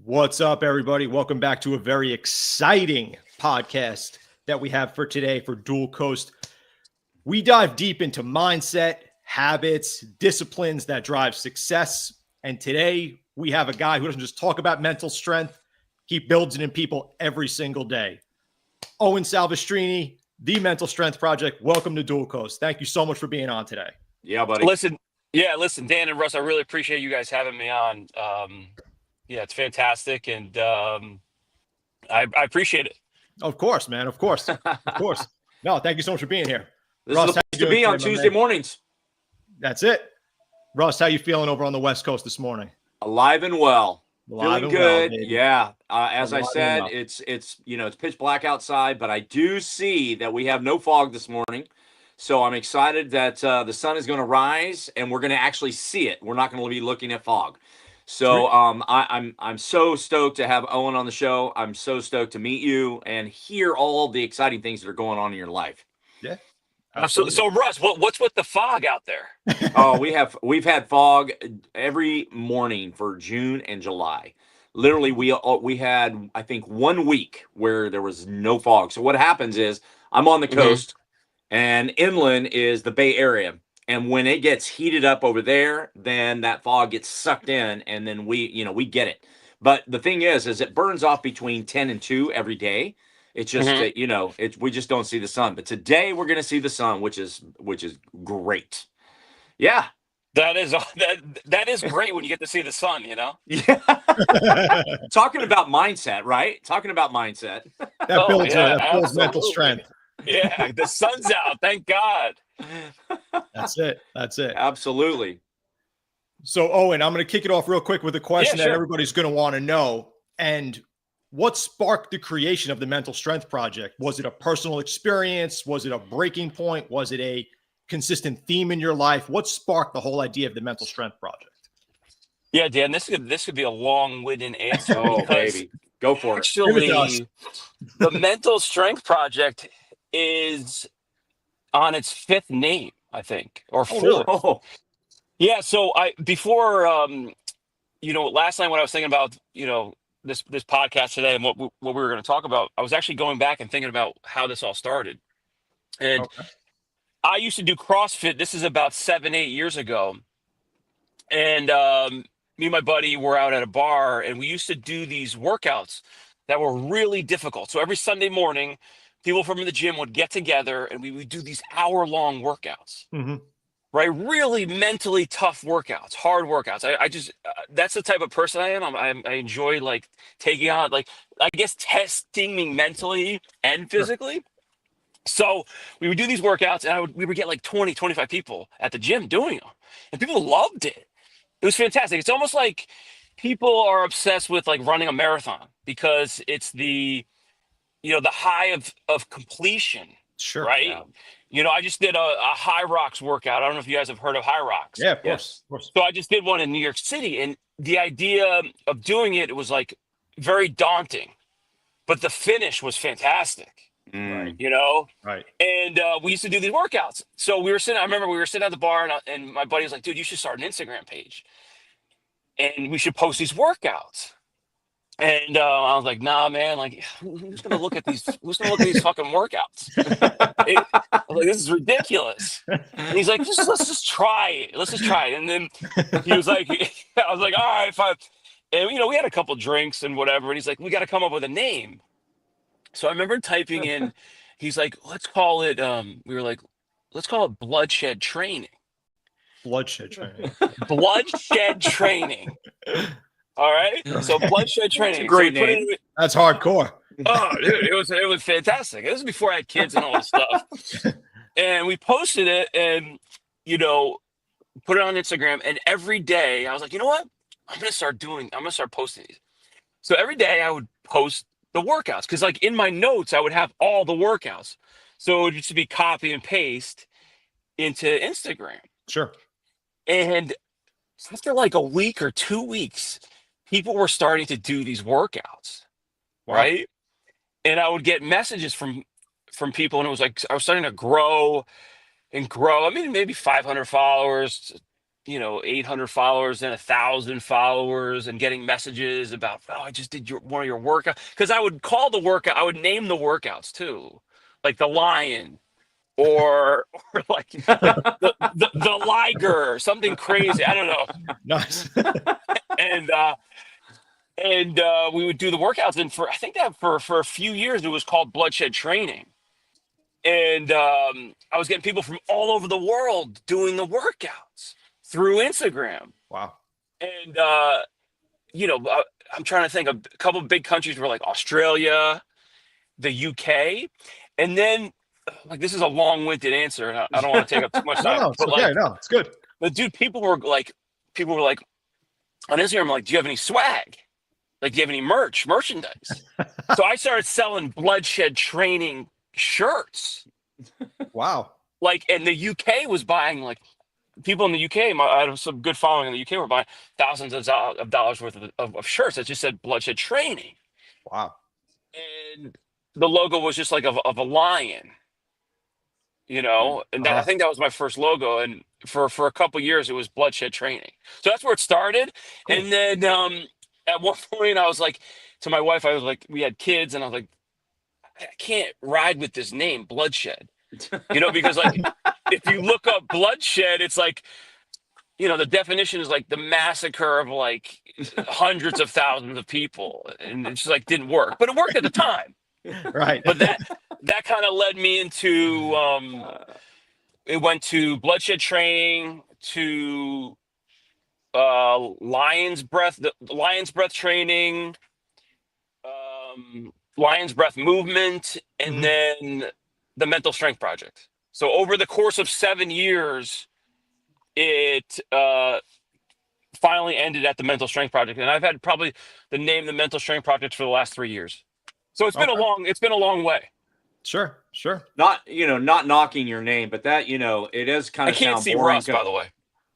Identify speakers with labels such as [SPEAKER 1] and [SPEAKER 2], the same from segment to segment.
[SPEAKER 1] What's up, everybody? Welcome back to a very exciting podcast that we have for today for Dual Coast. We dive deep into mindset, habits, disciplines that drive success. And today we have a guy who doesn't just talk about mental strength, he builds it in people every single day. Owen Salvestrini, the Mental Strength Project. Welcome to Dual Coast. Thank you so much for being on today.
[SPEAKER 2] Yeah, buddy.
[SPEAKER 3] Listen, Dan and Russ, I really appreciate you guys having me on. It's fantastic, and I appreciate it.
[SPEAKER 1] Of course, man. Of course. Of course. No, thank you so much for being here.
[SPEAKER 2] This
[SPEAKER 1] Russ,
[SPEAKER 2] is the place to be on Tuesday mornings.
[SPEAKER 1] That's it. Russ, how you feeling over on the West Coast this morning?
[SPEAKER 2] Alive and well. Feeling good.
[SPEAKER 1] Well,
[SPEAKER 2] as I said, it's pitch black outside, but I do see that we have no fog this morning. So I'm excited that the sun is going to rise and we're going to actually see it. We're not going to be looking at fog. So I'm so stoked to have Owen on the show. I'm so stoked to meet you and hear all the exciting things that are going on in your life.
[SPEAKER 1] Yeah.
[SPEAKER 3] Absolutely. So Russ, what's with the fog out there?
[SPEAKER 2] Oh, we've had fog every morning for June and July. Literally, we had, I think, 1 week where there was no fog. So what happens is I'm on the coast and inland is the Bay Area. And when it gets heated up over there, then that fog gets sucked in and then we get it. But the thing is it burns off between 10 and 2 every day. It's just we just don't see the sun. But today we're going to see the sun, which is great. Yeah.
[SPEAKER 3] That is great when you get to see the sun, you know?
[SPEAKER 2] Yeah. Talking about mindset, right? Talking about mindset.
[SPEAKER 1] That builds mental strength.
[SPEAKER 3] Yeah, the sun's out. Thank God.
[SPEAKER 1] That's it.
[SPEAKER 2] Absolutely.
[SPEAKER 1] So, Owen, I'm going to kick it off real quick with a question that everybody's going to want to know. And what sparked the creation of the Mental Strength Project? Was it a personal experience? Was it a breaking point? Was it a consistent theme in your life? What sparked the whole idea of the Mental Strength Project?
[SPEAKER 3] Yeah, Dan, this could be a long-winded answer.
[SPEAKER 2] Oh, baby. Go for it.
[SPEAKER 3] Actually, the Mental Strength Project is on its 5th name, I think, or 4th.
[SPEAKER 2] Really? Oh.
[SPEAKER 3] Yeah. So before last night when I was thinking about this podcast today and what we were going to talk about, I was actually going back and thinking about how this all started. And I used to do CrossFit. This is about 7-8 years ago, and me and my buddy were out at a bar, and we used to do these workouts that were really difficult. So every Sunday morning, people from the gym would get together and we would do these hour-long workouts, right? Really mentally tough workouts, hard workouts. I just, that's the type of person I am. I enjoy like taking on, like, I guess testing me mentally and physically. So we would do these workouts and we would get like 20, 25 people at the gym doing them, and people loved it. It was fantastic. It's almost like people are obsessed with like running a marathon because it's the high of completion.
[SPEAKER 1] Sure.
[SPEAKER 3] Right. Yeah. I just did a High Rocks workout. I don't know if you guys have heard of High Rocks.
[SPEAKER 1] Yeah, of course.
[SPEAKER 3] So I just did one in New York City, and the idea of doing it was like very daunting, but the finish was fantastic.
[SPEAKER 1] Right.
[SPEAKER 3] Right. And we used to do these workouts. So I remember we were sitting at the bar and my buddy was like, dude, you should start an Instagram page and we should post these workouts. And I was like, nah, man, like who's going to look at these fucking workouts? I was like, this is ridiculous. And he's like, let's just try it. Let's just try it. And then he was like, I was like, all right, fine. And, we had a couple drinks and whatever. And he's like, we got to come up with a name. So I remember typing in, he's like, let's call it, we were like, let's call it Bloodshed Training.
[SPEAKER 1] Bloodshed Training.
[SPEAKER 3] Bloodshed Training. All right. So Bloodshed Training.
[SPEAKER 2] That's a great name.
[SPEAKER 1] That's hardcore.
[SPEAKER 3] Oh, dude, it was fantastic. This was before I had kids and all this stuff. And we posted it and, put it on Instagram. And every day I was like, you know what? I'm going to start posting these. So every day I would post the workouts, because like in my notes I would have all the workouts, so it would just be copy and paste into Instagram.
[SPEAKER 1] Sure.
[SPEAKER 3] And after like a week or 2 weeks, people were starting to do these workouts. Wow. Right. And I would get messages from people, and it was like I was starting to grow and grow. I mean, maybe 500 followers, 800 followers and 1,000 followers, and getting messages about, oh, I just did one of your workouts. Because I would call the workout, I would name the workouts too, like the lion, or like the liger, something crazy. I don't know.
[SPEAKER 1] Nice.
[SPEAKER 3] And we would do the workouts, and I think that for a few years it was called Bloodshed Training. And I was getting people from all over the world doing the workouts through Instagram.
[SPEAKER 1] Wow.
[SPEAKER 3] And I'm trying to think of a couple of big countries were like Australia, the UK, and then like, this is a long-winded answer, and I don't want to take up too much time.
[SPEAKER 1] No, it's okay. No, it's good.
[SPEAKER 3] But dude, people were like on Instagram, like, do you have any swag? Like, do you have any merchandise? So I started selling Bloodshed Training shirts.
[SPEAKER 1] Wow.
[SPEAKER 3] Like, and the UK was buying, like, people in the UK, I have some good following in the UK, were buying thousands of dollars worth of shirts that just said Bloodshed Training.
[SPEAKER 1] Wow.
[SPEAKER 3] And the logo was just like of a lion, and I think that was my first logo. And for a couple years, it was Bloodshed Training. So that's where it started. Cool. And then at one point, I was like, to my wife, I was like, we had kids, and I was like, I can't ride with this name, Bloodshed, because like, if you look up bloodshed, it's like, the definition is like the massacre of like hundreds of thousands of people. And it just like didn't work, but it worked at the time.
[SPEAKER 1] Right.
[SPEAKER 3] But that kind of led me into, it went to Bloodshed Training, to Lion's Breath Training, Lion's Breath Movement, and then the Mental Strength Project. So over the course of 7 years, it finally ended at the Mental Strength Project, and I've had probably the name the Mental Strength Project for the last 3 years. So it's been a long way.
[SPEAKER 1] Sure.
[SPEAKER 2] Not knocking your name, but that, it is kind of.
[SPEAKER 3] I can't see Russ, by the way.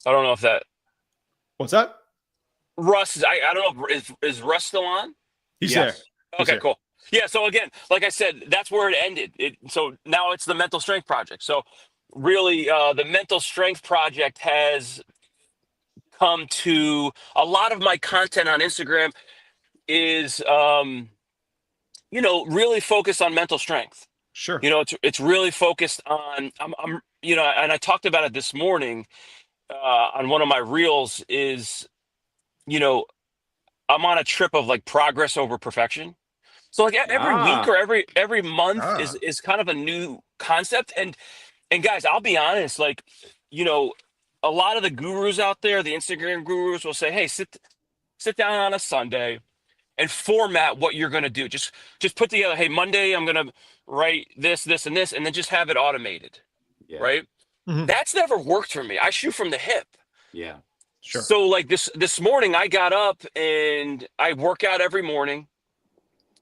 [SPEAKER 3] I don't know if that.
[SPEAKER 1] What's that?
[SPEAKER 3] Russ, I don't know. Is Russ still on?
[SPEAKER 1] He's there.
[SPEAKER 3] Okay, cool. Yeah. So again, like I said, that's where it ended. So now it's the Mental Strength Project. So really, the Mental Strength Project has come to a lot of my content on Instagram is, really focused on mental strength.
[SPEAKER 1] Sure.
[SPEAKER 3] It's really focused on, and I talked about it this morning on one of my reels is, I'm on a trip of like progress over perfection. So like every week or every month is kind of a new concept. And guys, I'll be honest, like, a lot of the gurus out there, the Instagram gurus will say, hey, sit down on a Sunday and format what you're going to do. Just put together, hey, Monday, I'm going to write this, and this, and then just have it automated. Yeah. Right. Mm-hmm. That's never worked for me. I shoot from the hip.
[SPEAKER 2] Yeah.
[SPEAKER 1] Sure.
[SPEAKER 3] So like this morning I got up and I work out every morning,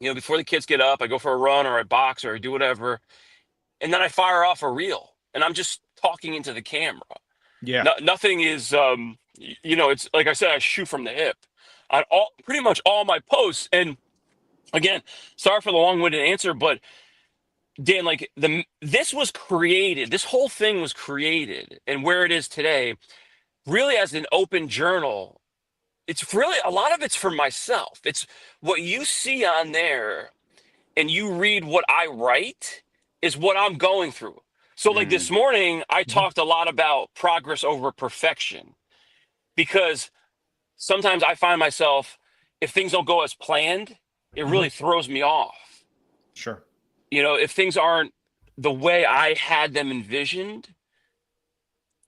[SPEAKER 3] before the kids get up, I go for a run or I box or I do whatever. And then I fire off a reel and I'm just talking into the camera.
[SPEAKER 1] Yeah.
[SPEAKER 3] Nothing is, it's like I said, I shoot from the hip on pretty much all my posts. And again, sorry for the long-winded answer, but Dan, like this whole thing was created and where it is today, really as an open journal. It's really, a lot of it's for myself. It's what you see on there and you read what I write is what I'm going through. So like this morning, I talked a lot about progress over perfection because sometimes I find myself, if things don't go as planned, it really throws me off.
[SPEAKER 1] Sure.
[SPEAKER 3] If things aren't the way I had them envisioned,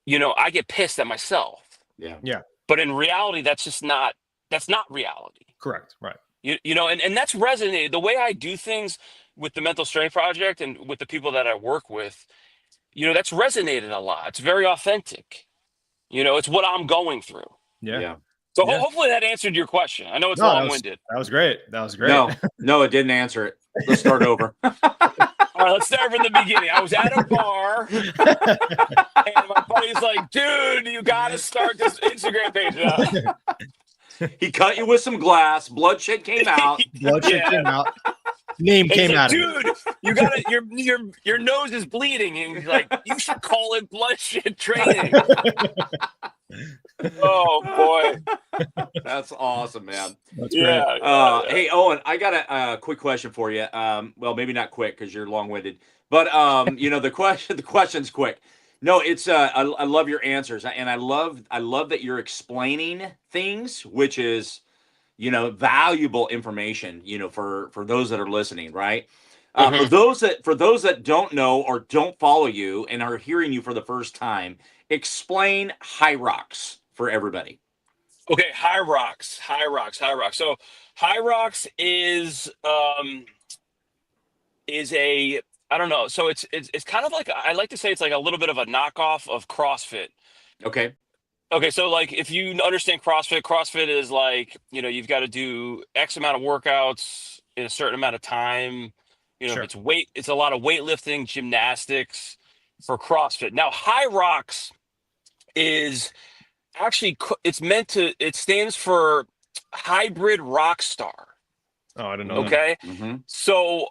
[SPEAKER 3] I get pissed at myself.
[SPEAKER 2] Yeah.
[SPEAKER 1] Yeah.
[SPEAKER 3] But in reality, that's not reality.
[SPEAKER 1] Correct. Right.
[SPEAKER 3] And that's resonated. The way I do things with the Mental Strength Project and with the people that I work with, that's resonated a lot. It's very authentic. It's what I'm going through.
[SPEAKER 1] Yeah.
[SPEAKER 3] So hopefully that answered your question. I know it's long-winded.
[SPEAKER 1] That was great.
[SPEAKER 2] No, it didn't answer it. Let's start over.
[SPEAKER 3] All right, let's start from the beginning. I was at a bar, and my buddy's like, dude, you got to start this Instagram page.
[SPEAKER 2] He cut you with some glass. Bloodshed came out.
[SPEAKER 1] Came out. Name came out.
[SPEAKER 3] Dude, you got to, your nose is bleeding. And he's like, you should call it Bloodshed Training. Oh boy.
[SPEAKER 2] That's awesome, man.
[SPEAKER 1] That's great.
[SPEAKER 3] Yeah.
[SPEAKER 2] Hey, Owen, I got a quick question for you. Well, maybe not quick because you're long-winded, but the question's quick. No, it's I love your answers, and I love that you're explaining things, which is valuable information, for those that are listening, right? For
[SPEAKER 3] Mhm.
[SPEAKER 2] those that don't know or don't follow you and are hearing you for the first time, explain high rocks for everybody.
[SPEAKER 3] Okay, High Rocks, High Rocks, High Rocks. So High Rocks is a, I don't know. So it's kind of like, I like to say it's like a little bit of a knockoff of CrossFit.
[SPEAKER 2] Okay.
[SPEAKER 3] Okay, so like if you understand CrossFit, CrossFit is like, you've got to do X amount of workouts in a certain amount of time. If
[SPEAKER 1] Sure.
[SPEAKER 3] it's weight, it's a lot of weightlifting, gymnastics for CrossFit. Now, High Rocks is actually it stands for hybrid rock star.
[SPEAKER 1] Oh, I didn't know that.
[SPEAKER 3] Okay.
[SPEAKER 2] Mm-hmm.
[SPEAKER 3] So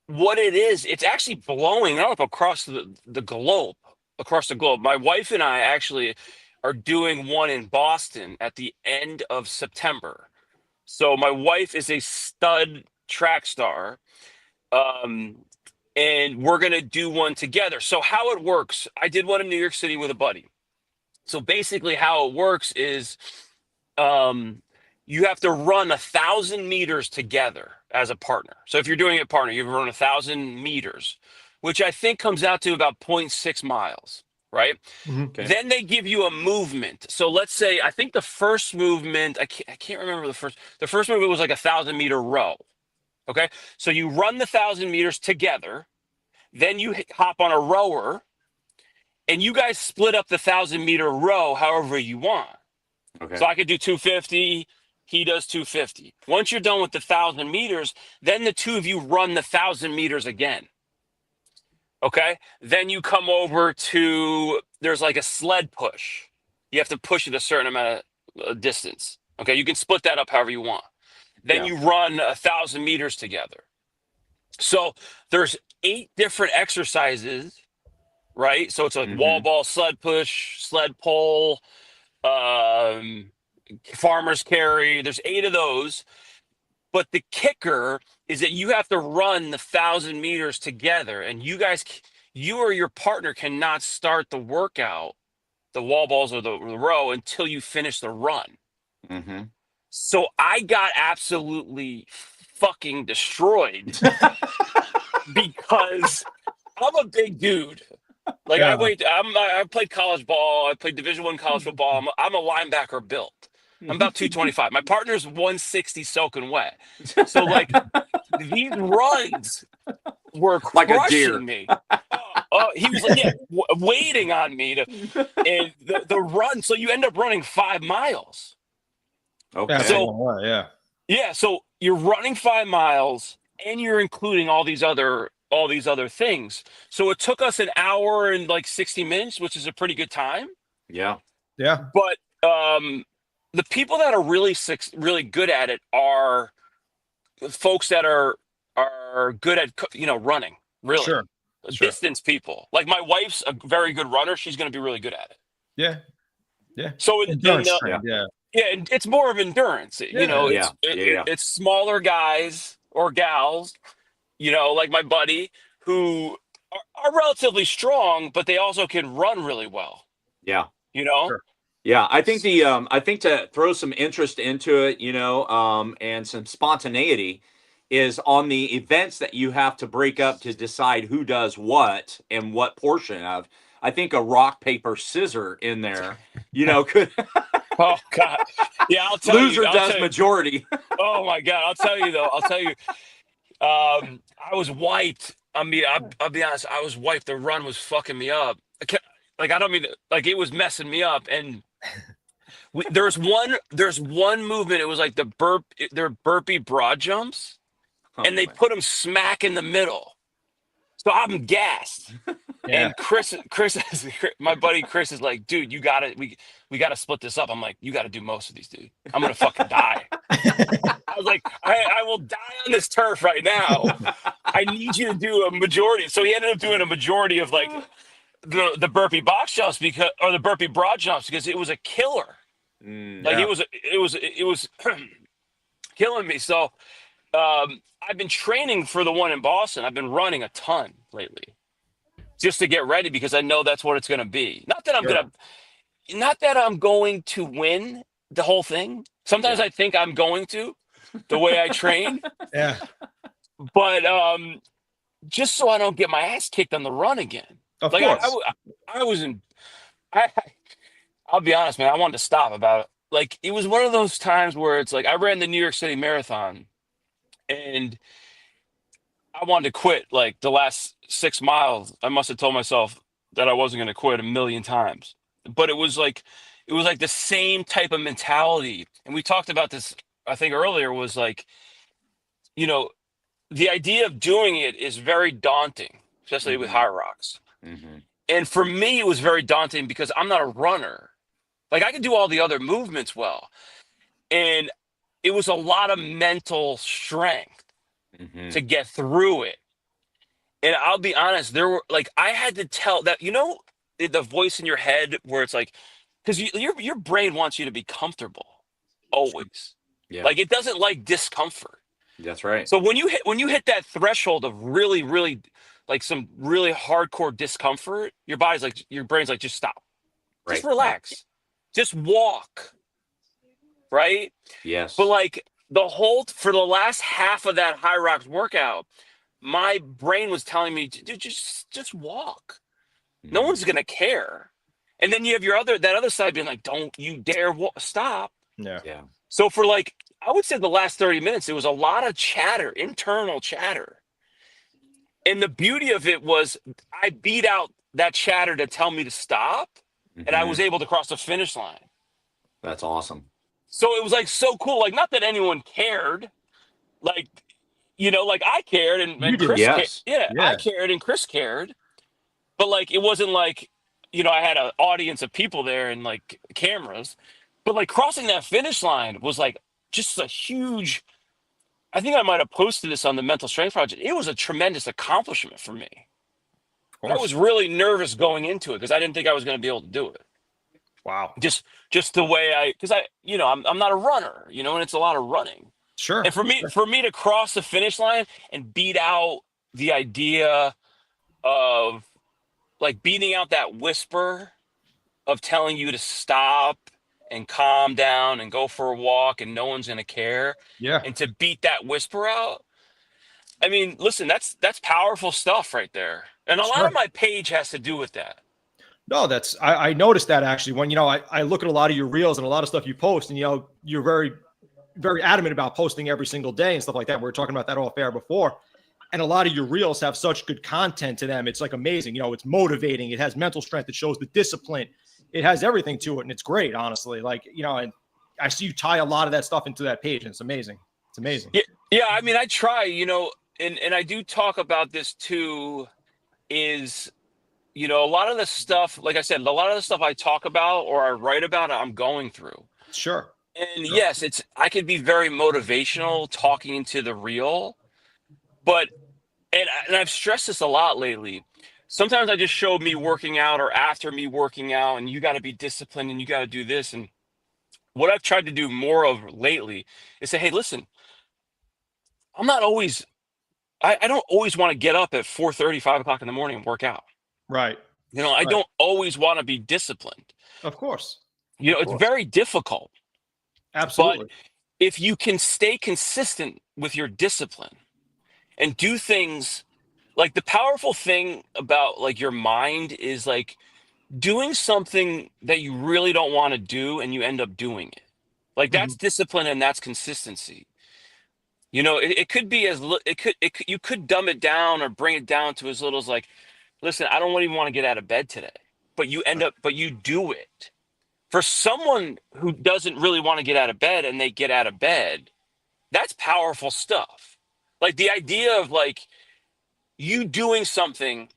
[SPEAKER 3] what it is, it's actually blowing up across the globe, across the globe. My wife and I actually are doing one in Boston at the end of September. So my wife is a stud track star. Um, and we're gonna do one together. So how it works, I did one in New York City with a buddy. So basically, how it works is um, you have to run 1,000 meters together as a partner. So if you're doing it partner, you run 1,000 meters, which I think comes out to about 0.6 miles, right?
[SPEAKER 1] Mhm.
[SPEAKER 2] Okay.
[SPEAKER 3] Then they give you a movement. So let's say I think the first movement, I can't remember the first movement was like 1,000 meter row. Okay. So you run the 1,000 meters together, then you hop on a rower and you guys split up the 1,000 meter row however you want.
[SPEAKER 2] Okay.
[SPEAKER 3] So I could do 250. He does 250. Once you're done with the 1,000 meters, then the two of you run the 1,000 meters again. Okay. Then you come over to, there's like a sled push. You have to push it a certain amount of distance. Okay. You can split that up however you want. Then
[SPEAKER 2] Yeah.
[SPEAKER 3] you run 1,000 meters together. So there's 8 different exercises, right? So it's like wall
[SPEAKER 2] Mm-hmm.
[SPEAKER 3] ball, sled push, sled pull, um, farmer's carry. There's 8 of those. But the kicker is that you have to run the 1,000 meters together, and you or your partner cannot start the workout, the wall balls or the row, until you finish the run.
[SPEAKER 2] Mm-hmm.
[SPEAKER 3] So I got absolutely fucking destroyed because I'm a big dude. Like
[SPEAKER 1] Yeah.
[SPEAKER 3] I played college ball. I played Division I college football. I'm a linebacker built. I'm about 225. My partner's 160 soaking wet. So like these runs were
[SPEAKER 2] Like a deer.
[SPEAKER 3] crushing me. He was like, yeah, waiting on me to, and the run. So you end up running 5 miles.
[SPEAKER 1] Yeah, that's a
[SPEAKER 2] Okay.
[SPEAKER 3] So
[SPEAKER 1] long way, yeah.
[SPEAKER 3] yeah, so you're running 5 miles and you're including all these other things. So it took us an hour and like 60 minutes, which is a pretty good time.
[SPEAKER 2] Yeah.
[SPEAKER 1] Yeah.
[SPEAKER 3] But the people that are really good at it are folks that are good at running, really.
[SPEAKER 1] Sure. Sure.
[SPEAKER 3] Distance people. Like my wife's a very good runner. She's going to be really good at it.
[SPEAKER 1] Yeah. Yeah.
[SPEAKER 3] So
[SPEAKER 1] Endurance
[SPEAKER 2] Yeah.
[SPEAKER 1] trained, yeah.
[SPEAKER 3] yeah, and it's more of endurance.
[SPEAKER 1] Yeah.
[SPEAKER 2] Yeah.
[SPEAKER 3] It's smaller guys or gals, like my buddy who are relatively strong, but they also can run really well.
[SPEAKER 2] Yeah.
[SPEAKER 3] You know?
[SPEAKER 1] Sure.
[SPEAKER 2] Yeah, I think to throw some interest into it, and some spontaneity is on the events that you have to break up to decide who does what and what portion of. I think a rock paper scissor in there, could
[SPEAKER 3] Oh God, yeah.
[SPEAKER 2] loser does majority.
[SPEAKER 3] Oh my God, I'll tell you though. I'll tell you. I was wiped. I mean, I'll be honest. I was wiped. The run was fucking me up. I don't mean like it was messing me up. And there's one movement. It was like they're burpee broad jumps,
[SPEAKER 2] Oh,
[SPEAKER 3] and they
[SPEAKER 2] man.
[SPEAKER 3] put them smack in the middle. So I'm gassed.
[SPEAKER 1] Yeah.
[SPEAKER 3] And Chris, my buddy Chris is like, dude, we gotta split this up. I'm like, you gotta do most of these, dude. I'm gonna fucking die. I was like, I will die on this turf right now. I need you to do a majority. So he ended up doing a majority of like the burpee box jumps or the burpee broad jumps because it was a killer. Like
[SPEAKER 1] Yeah.
[SPEAKER 3] it was killing me. So I've been training for the one in Boston. I've been running a ton lately just to get ready because I know that's what it's going to be.
[SPEAKER 1] Sure.
[SPEAKER 3] Not that I'm going to win the whole thing. Sometimes
[SPEAKER 2] Yeah.
[SPEAKER 3] I think I'm going to the way I train,
[SPEAKER 1] Yeah.
[SPEAKER 3] but just so I don't get my ass kicked on the run again.
[SPEAKER 1] Of
[SPEAKER 3] Like
[SPEAKER 1] course.
[SPEAKER 3] I was in, I, I'll be honest, man. I wanted to stop about it. Like it was one of those times where it's like I ran the New York City Marathon, and I wanted to quit. Like the last 6 miles, I must have told myself that I wasn't going to quit a million times. But it was like the same type of mentality. And we talked about this, I think earlier, was like, you know, the idea of doing it is very daunting, especially with high rocks.
[SPEAKER 2] Mm-hmm.
[SPEAKER 3] And for me, it was very daunting because I'm not a runner. Like I can do all the other movements well. And it was a lot of mental strength
[SPEAKER 2] Mm-hmm.
[SPEAKER 3] to get through it. And I'll be honest, there were like I had to tell that, the voice in your head where it's like, because your brain wants you to be comfortable always.
[SPEAKER 2] Yeah,
[SPEAKER 3] Like it doesn't like discomfort.
[SPEAKER 2] that's right.
[SPEAKER 3] So when you hit that threshold of really, really like some really hardcore discomfort, your brain's like, just stop. Just
[SPEAKER 2] Right.
[SPEAKER 3] relax. Just walk. Right?
[SPEAKER 2] Yes.
[SPEAKER 3] But like for the last half of that High Rocks workout, my brain was telling me, dude, just walk. No
[SPEAKER 2] Mhm.
[SPEAKER 3] one's gonna care. And then you have that other side being like, don't you dare stop.
[SPEAKER 1] Yeah.
[SPEAKER 2] Yeah.
[SPEAKER 3] So for like, I would say the last 30 minutes, it was a lot of chatter, internal chatter. And the beauty of it was I beat out that chatter to tell me to stop, and I
[SPEAKER 2] Mhm.
[SPEAKER 3] was able to cross the finish line.
[SPEAKER 2] That's awesome.
[SPEAKER 3] So it was like so cool. Like, not that anyone cared. Like, like I cared
[SPEAKER 1] You
[SPEAKER 3] and
[SPEAKER 1] did.
[SPEAKER 3] Chris cared.
[SPEAKER 2] Yes.
[SPEAKER 3] Yeah, I
[SPEAKER 1] Yeah.
[SPEAKER 3] cared and Chris cared. But like it wasn't like, I had an audience of people there and like cameras. But like crossing that finish line was like just a huge, I think I might have posted this on the Mental Strength Project. It was a tremendous accomplishment for me.
[SPEAKER 1] Of
[SPEAKER 3] I
[SPEAKER 1] course.
[SPEAKER 3] was really nervous going into it because I didn't think I was going to be able to do it.
[SPEAKER 1] Wow.
[SPEAKER 3] Just the way because I'm not a runner, and it's a lot of running.
[SPEAKER 1] Sure.
[SPEAKER 3] And for me to cross the finish line and beat out the idea of like beating out that whisper of telling you to stop and calm down and go for a walk and no one's going to care,
[SPEAKER 1] Yeah.
[SPEAKER 3] and to beat that whisper out, I mean, listen, that's powerful stuff right there. And a lot
[SPEAKER 1] Sure.
[SPEAKER 3] of my page has to do with that.
[SPEAKER 1] No, I noticed that actually when, I look at a lot of your reels and a lot of stuff you post, and, you're very, very adamant about posting every single day and stuff like that. We were talking about that off air before. And a lot of your reels have such good content to them. It's like amazing. It's motivating. It has mental strength. It shows the discipline. It has everything to it. And it's great, honestly. Like, and I see you tie a lot of that stuff into that page, and it's amazing. It's amazing.
[SPEAKER 3] Yeah, yeah. I mean, I try, and I do talk about this too, is, a lot of the stuff, like I said, a lot of the stuff I talk about or I write about, I'm going through.
[SPEAKER 1] Sure.
[SPEAKER 3] And
[SPEAKER 1] Sure.
[SPEAKER 3] yes, I could be very motivational talking into the reel, but and I've stressed this a lot lately. Sometimes I just show me working out or after me working out, and you got to be disciplined and you got to do this. And what I've tried to do more of lately is say, hey, listen, I'm not always, I don't always want to get up at 4:30, 5 o'clock in the morning and work out.
[SPEAKER 1] Right.
[SPEAKER 3] I
[SPEAKER 1] Right.
[SPEAKER 3] don't always want to be disciplined.
[SPEAKER 1] Of course.
[SPEAKER 3] It's
[SPEAKER 1] course.
[SPEAKER 3] very difficult. But
[SPEAKER 1] Absolutely.
[SPEAKER 3] if you can stay consistent with your discipline and do things, like the powerful thing about like your mind is like doing something that you really don't want to do and you end up doing it. Like that's
[SPEAKER 1] Mhm.
[SPEAKER 3] discipline and that's consistency. It could be you could dumb it down or bring it down to as little as like, listen, I don't even want to get out of bed today, but you do it. For someone who doesn't really want to get out of bed and they get out of bed, that's powerful stuff. Like the idea of like you doing something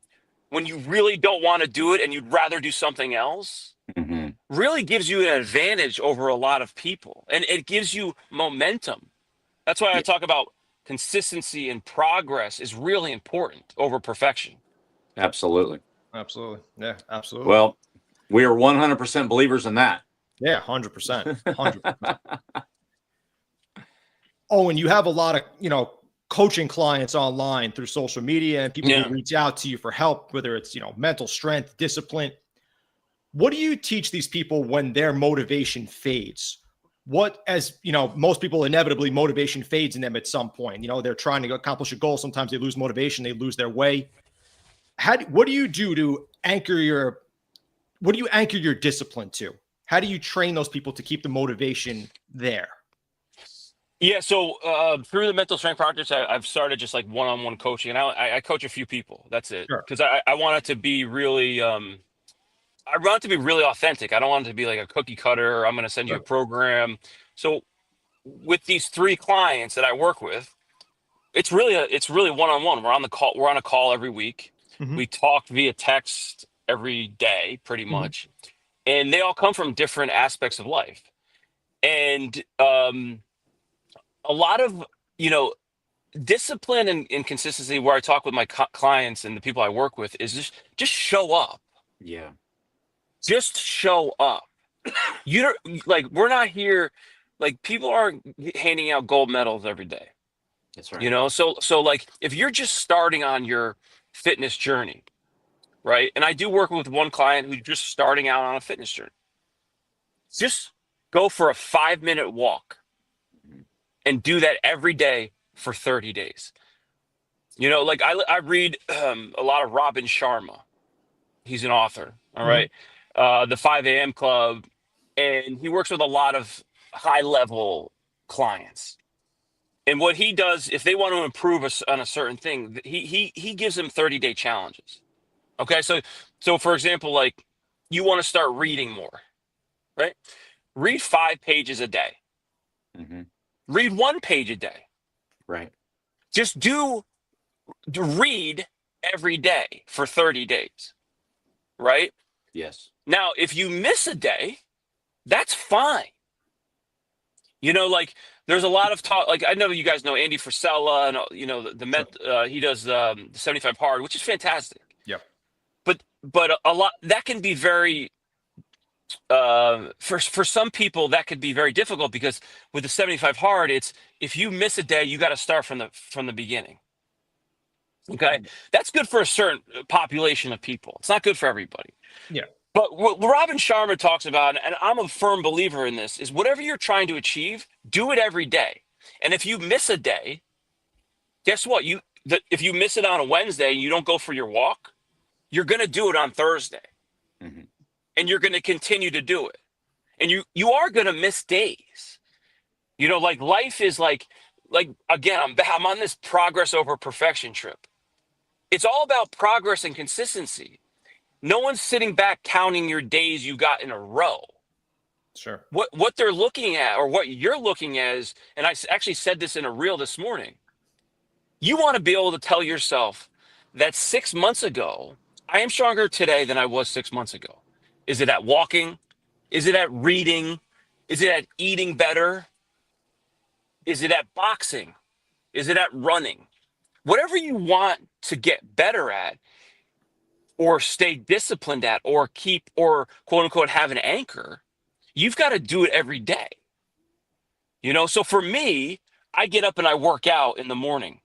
[SPEAKER 3] when you really don't want to do it and you'd rather do something else
[SPEAKER 2] Mhm.
[SPEAKER 3] really gives you an advantage over a lot of people, and it gives you momentum. That's why I
[SPEAKER 2] Yeah,
[SPEAKER 3] talk about consistency and progress is really important over perfection.
[SPEAKER 2] absolutely.
[SPEAKER 1] Absolutely. Yeah, absolutely.
[SPEAKER 2] Well, we are 100% believers in that.
[SPEAKER 1] Yeah, 100%. 100%. Oh, and you have a lot of, coaching clients online through social media and people
[SPEAKER 3] Yeah.
[SPEAKER 1] who reach out to you for help, whether it's, mental strength, discipline. What do you teach these people when their motivation fades? What, as most people inevitably motivation fades in them at some point. They're trying to accomplish a goal. Sometimes they lose motivation, they lose their way. What do you do to anchor your discipline to? How do you train those people to keep the motivation there?
[SPEAKER 3] Yeah, so through the mental strength practice, I've started just like one-on-one coaching, and I coach a few people. That's it,
[SPEAKER 1] Sure.
[SPEAKER 3] because I want it to be really, I want it to be really authentic. I don't want it to be like a cookie cutter. Or I'm going to send you a
[SPEAKER 1] Sure.
[SPEAKER 3] program. So with these 3 clients that I work with, it's really one-on-one. We're on the call. We're on a call every week.
[SPEAKER 1] Mm-hmm.
[SPEAKER 3] We talk via text every day, pretty
[SPEAKER 1] Mm-hmm.
[SPEAKER 3] much, and they all come from different aspects of life, and a lot of you know discipline and consistency where I talk with my clients and the people I work with is just show up.
[SPEAKER 2] Yeah.
[SPEAKER 3] Just show up. You don't like we're not here like people aren't handing out gold medals every day.
[SPEAKER 2] That's right.
[SPEAKER 3] So like if you're just starting on your fitness journey, right? And I do work with one client who's just starting out on a fitness journey. Just go for a 5-minute walk and do that every day for 30 days. Like I read a lot of Robin Sharma. He's an author. All
[SPEAKER 1] Mm-hmm.
[SPEAKER 3] right. The 5 a.m. Club. And he works with a lot of high level clients. And what he does, if they want to improve on a certain thing, he gives them 30-day challenges. Okay. So for example, like you want to start reading more, right? Read 5 pages a day.
[SPEAKER 2] Mm-hmm.
[SPEAKER 3] Read 1 page a day.
[SPEAKER 2] Right.
[SPEAKER 3] Just read every day for 30 days. Right.
[SPEAKER 2] Yes.
[SPEAKER 3] Now, if you miss a day, that's fine. Like there's a lot of talk. Like I know you guys know Andy Frisella, and he does the 75 hard, which is fantastic.
[SPEAKER 1] Yep.
[SPEAKER 3] But a lot that can be very for some people that could be very difficult because with the 75 hard, it's if you miss a day, you got to start from the beginning. Okay, that's good for a certain population of people. It's not good for everybody.
[SPEAKER 1] Yeah.
[SPEAKER 3] But what Robin Sharma talks about, and I'm a firm believer in this, is whatever you're trying to achieve, do it every day. And if you miss a day, guess what? If you miss it on a Wednesday and you don't go for your walk, you're going to do it on Thursday.
[SPEAKER 2] Mm-hmm.
[SPEAKER 3] And you're going to continue to do it. And you are going to miss days. Like life is like again, I'm on this progress over perfection trip. It's all about progress and consistency. No one's sitting back counting your days you got in a row.
[SPEAKER 1] Sure.
[SPEAKER 3] What they're looking at, or what you're looking at is, and I actually said this in a reel this morning, you want to be able to tell yourself that 6 months ago, I am stronger today than I was 6 months ago. Is it at walking? Is it at reading? Is it at eating better? Is it at boxing? Is it at running? Whatever you want to get better at, or stay disciplined at, or keep, or quote unquote, have an anchor, you've got to do it every day. So for me, I get up and I work out in the morning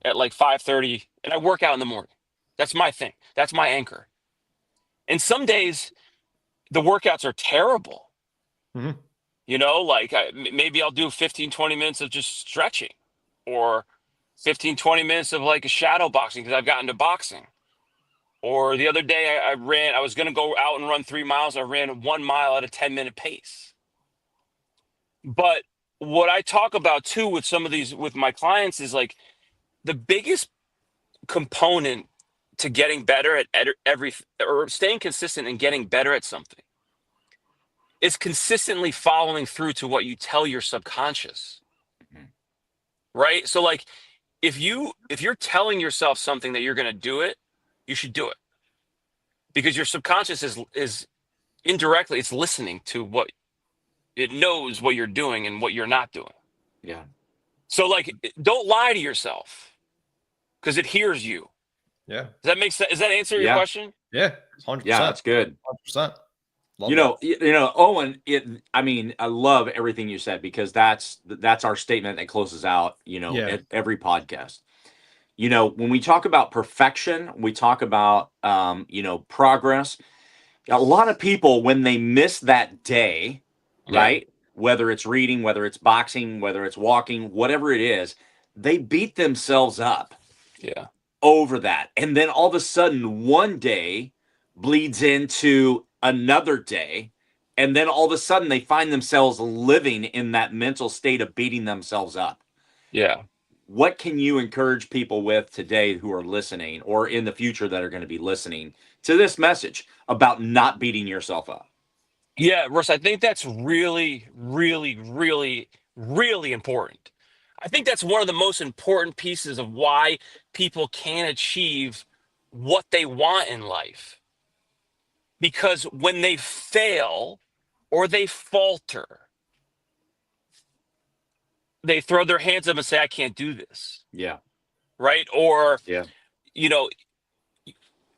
[SPEAKER 3] at like 5:30, and I work out in the morning. That's my thing. That's my anchor. And some days the workouts are terrible.
[SPEAKER 1] Mm-hmm.
[SPEAKER 3] Like maybe I'll do 15, 20 minutes of just stretching, or 15, 20 minutes of like a shadow boxing because I've gotten to boxing. Or the other day I was going to go out and run 3 miles. I ran 1 mile at a 10-minute pace. But what I talk about too with with my clients is like the biggest component to getting better at or staying consistent and getting better at something is consistently following through to what you tell your subconscious.
[SPEAKER 2] Mm-hmm.
[SPEAKER 3] Right? So like if you're telling yourself something that you're going to do it, you should do it. Because your subconscious is indirectly, it's listening to what it knows what you're doing and what you're not doing.
[SPEAKER 2] Yeah.
[SPEAKER 3] So like, don't lie to yourself because it hears you.
[SPEAKER 1] Yeah.
[SPEAKER 3] Does that make sense? Does that answer your
[SPEAKER 2] Yeah.
[SPEAKER 3] question?
[SPEAKER 1] Yeah. 100%.
[SPEAKER 2] Yeah, that's good.
[SPEAKER 1] 100%. Love
[SPEAKER 2] Owen, I mean, I love everything you said, because that's our statement that closes out,
[SPEAKER 1] Yeah.
[SPEAKER 2] at every podcast. When we talk about perfection, we talk about, progress. A lot of people, when they miss that day,
[SPEAKER 3] Yeah.
[SPEAKER 2] right? Whether it's reading, whether it's boxing, whether it's walking, whatever it is, they beat themselves up
[SPEAKER 3] Yeah.
[SPEAKER 2] over that. And then all of a sudden, one day bleeds into another day. And then all of a sudden, they find themselves living in that mental state of beating themselves up.
[SPEAKER 3] Yeah.
[SPEAKER 2] What can you encourage people with today who are listening, or in the future that are going to be listening to this message about not beating yourself up?
[SPEAKER 3] Yeah, Russ, I think that's really, really, really, really important. I think that's one of the most important pieces of why people can't achieve what they want in life. Because when they fail or they falter, they throw their hands up and say, I can't do this.
[SPEAKER 2] Yeah.
[SPEAKER 3] Right. Or,
[SPEAKER 2] Yeah.
[SPEAKER 3] you know,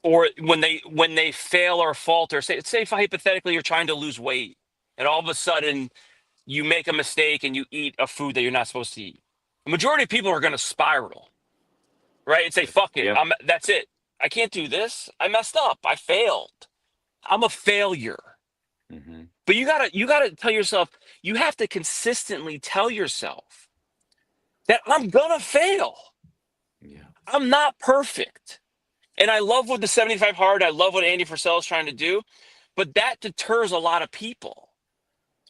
[SPEAKER 3] or when they fail or falter, say if hypothetically you're trying to lose weight and all of a sudden you make a mistake and you eat a food that you're not supposed to eat. The majority of people are going to spiral, right? And say, fuck it.
[SPEAKER 2] Yeah.
[SPEAKER 3] That's it. I can't do this. I messed up. I failed. I'm a failure.
[SPEAKER 2] Mm-hmm.
[SPEAKER 3] But you gotta tell yourself, you have to consistently tell yourself that I'm gonna fail.
[SPEAKER 2] Yeah.
[SPEAKER 3] I'm not perfect. And I love what the 75 hard, I love what Andy Frisell is trying to do, but that deters a lot of people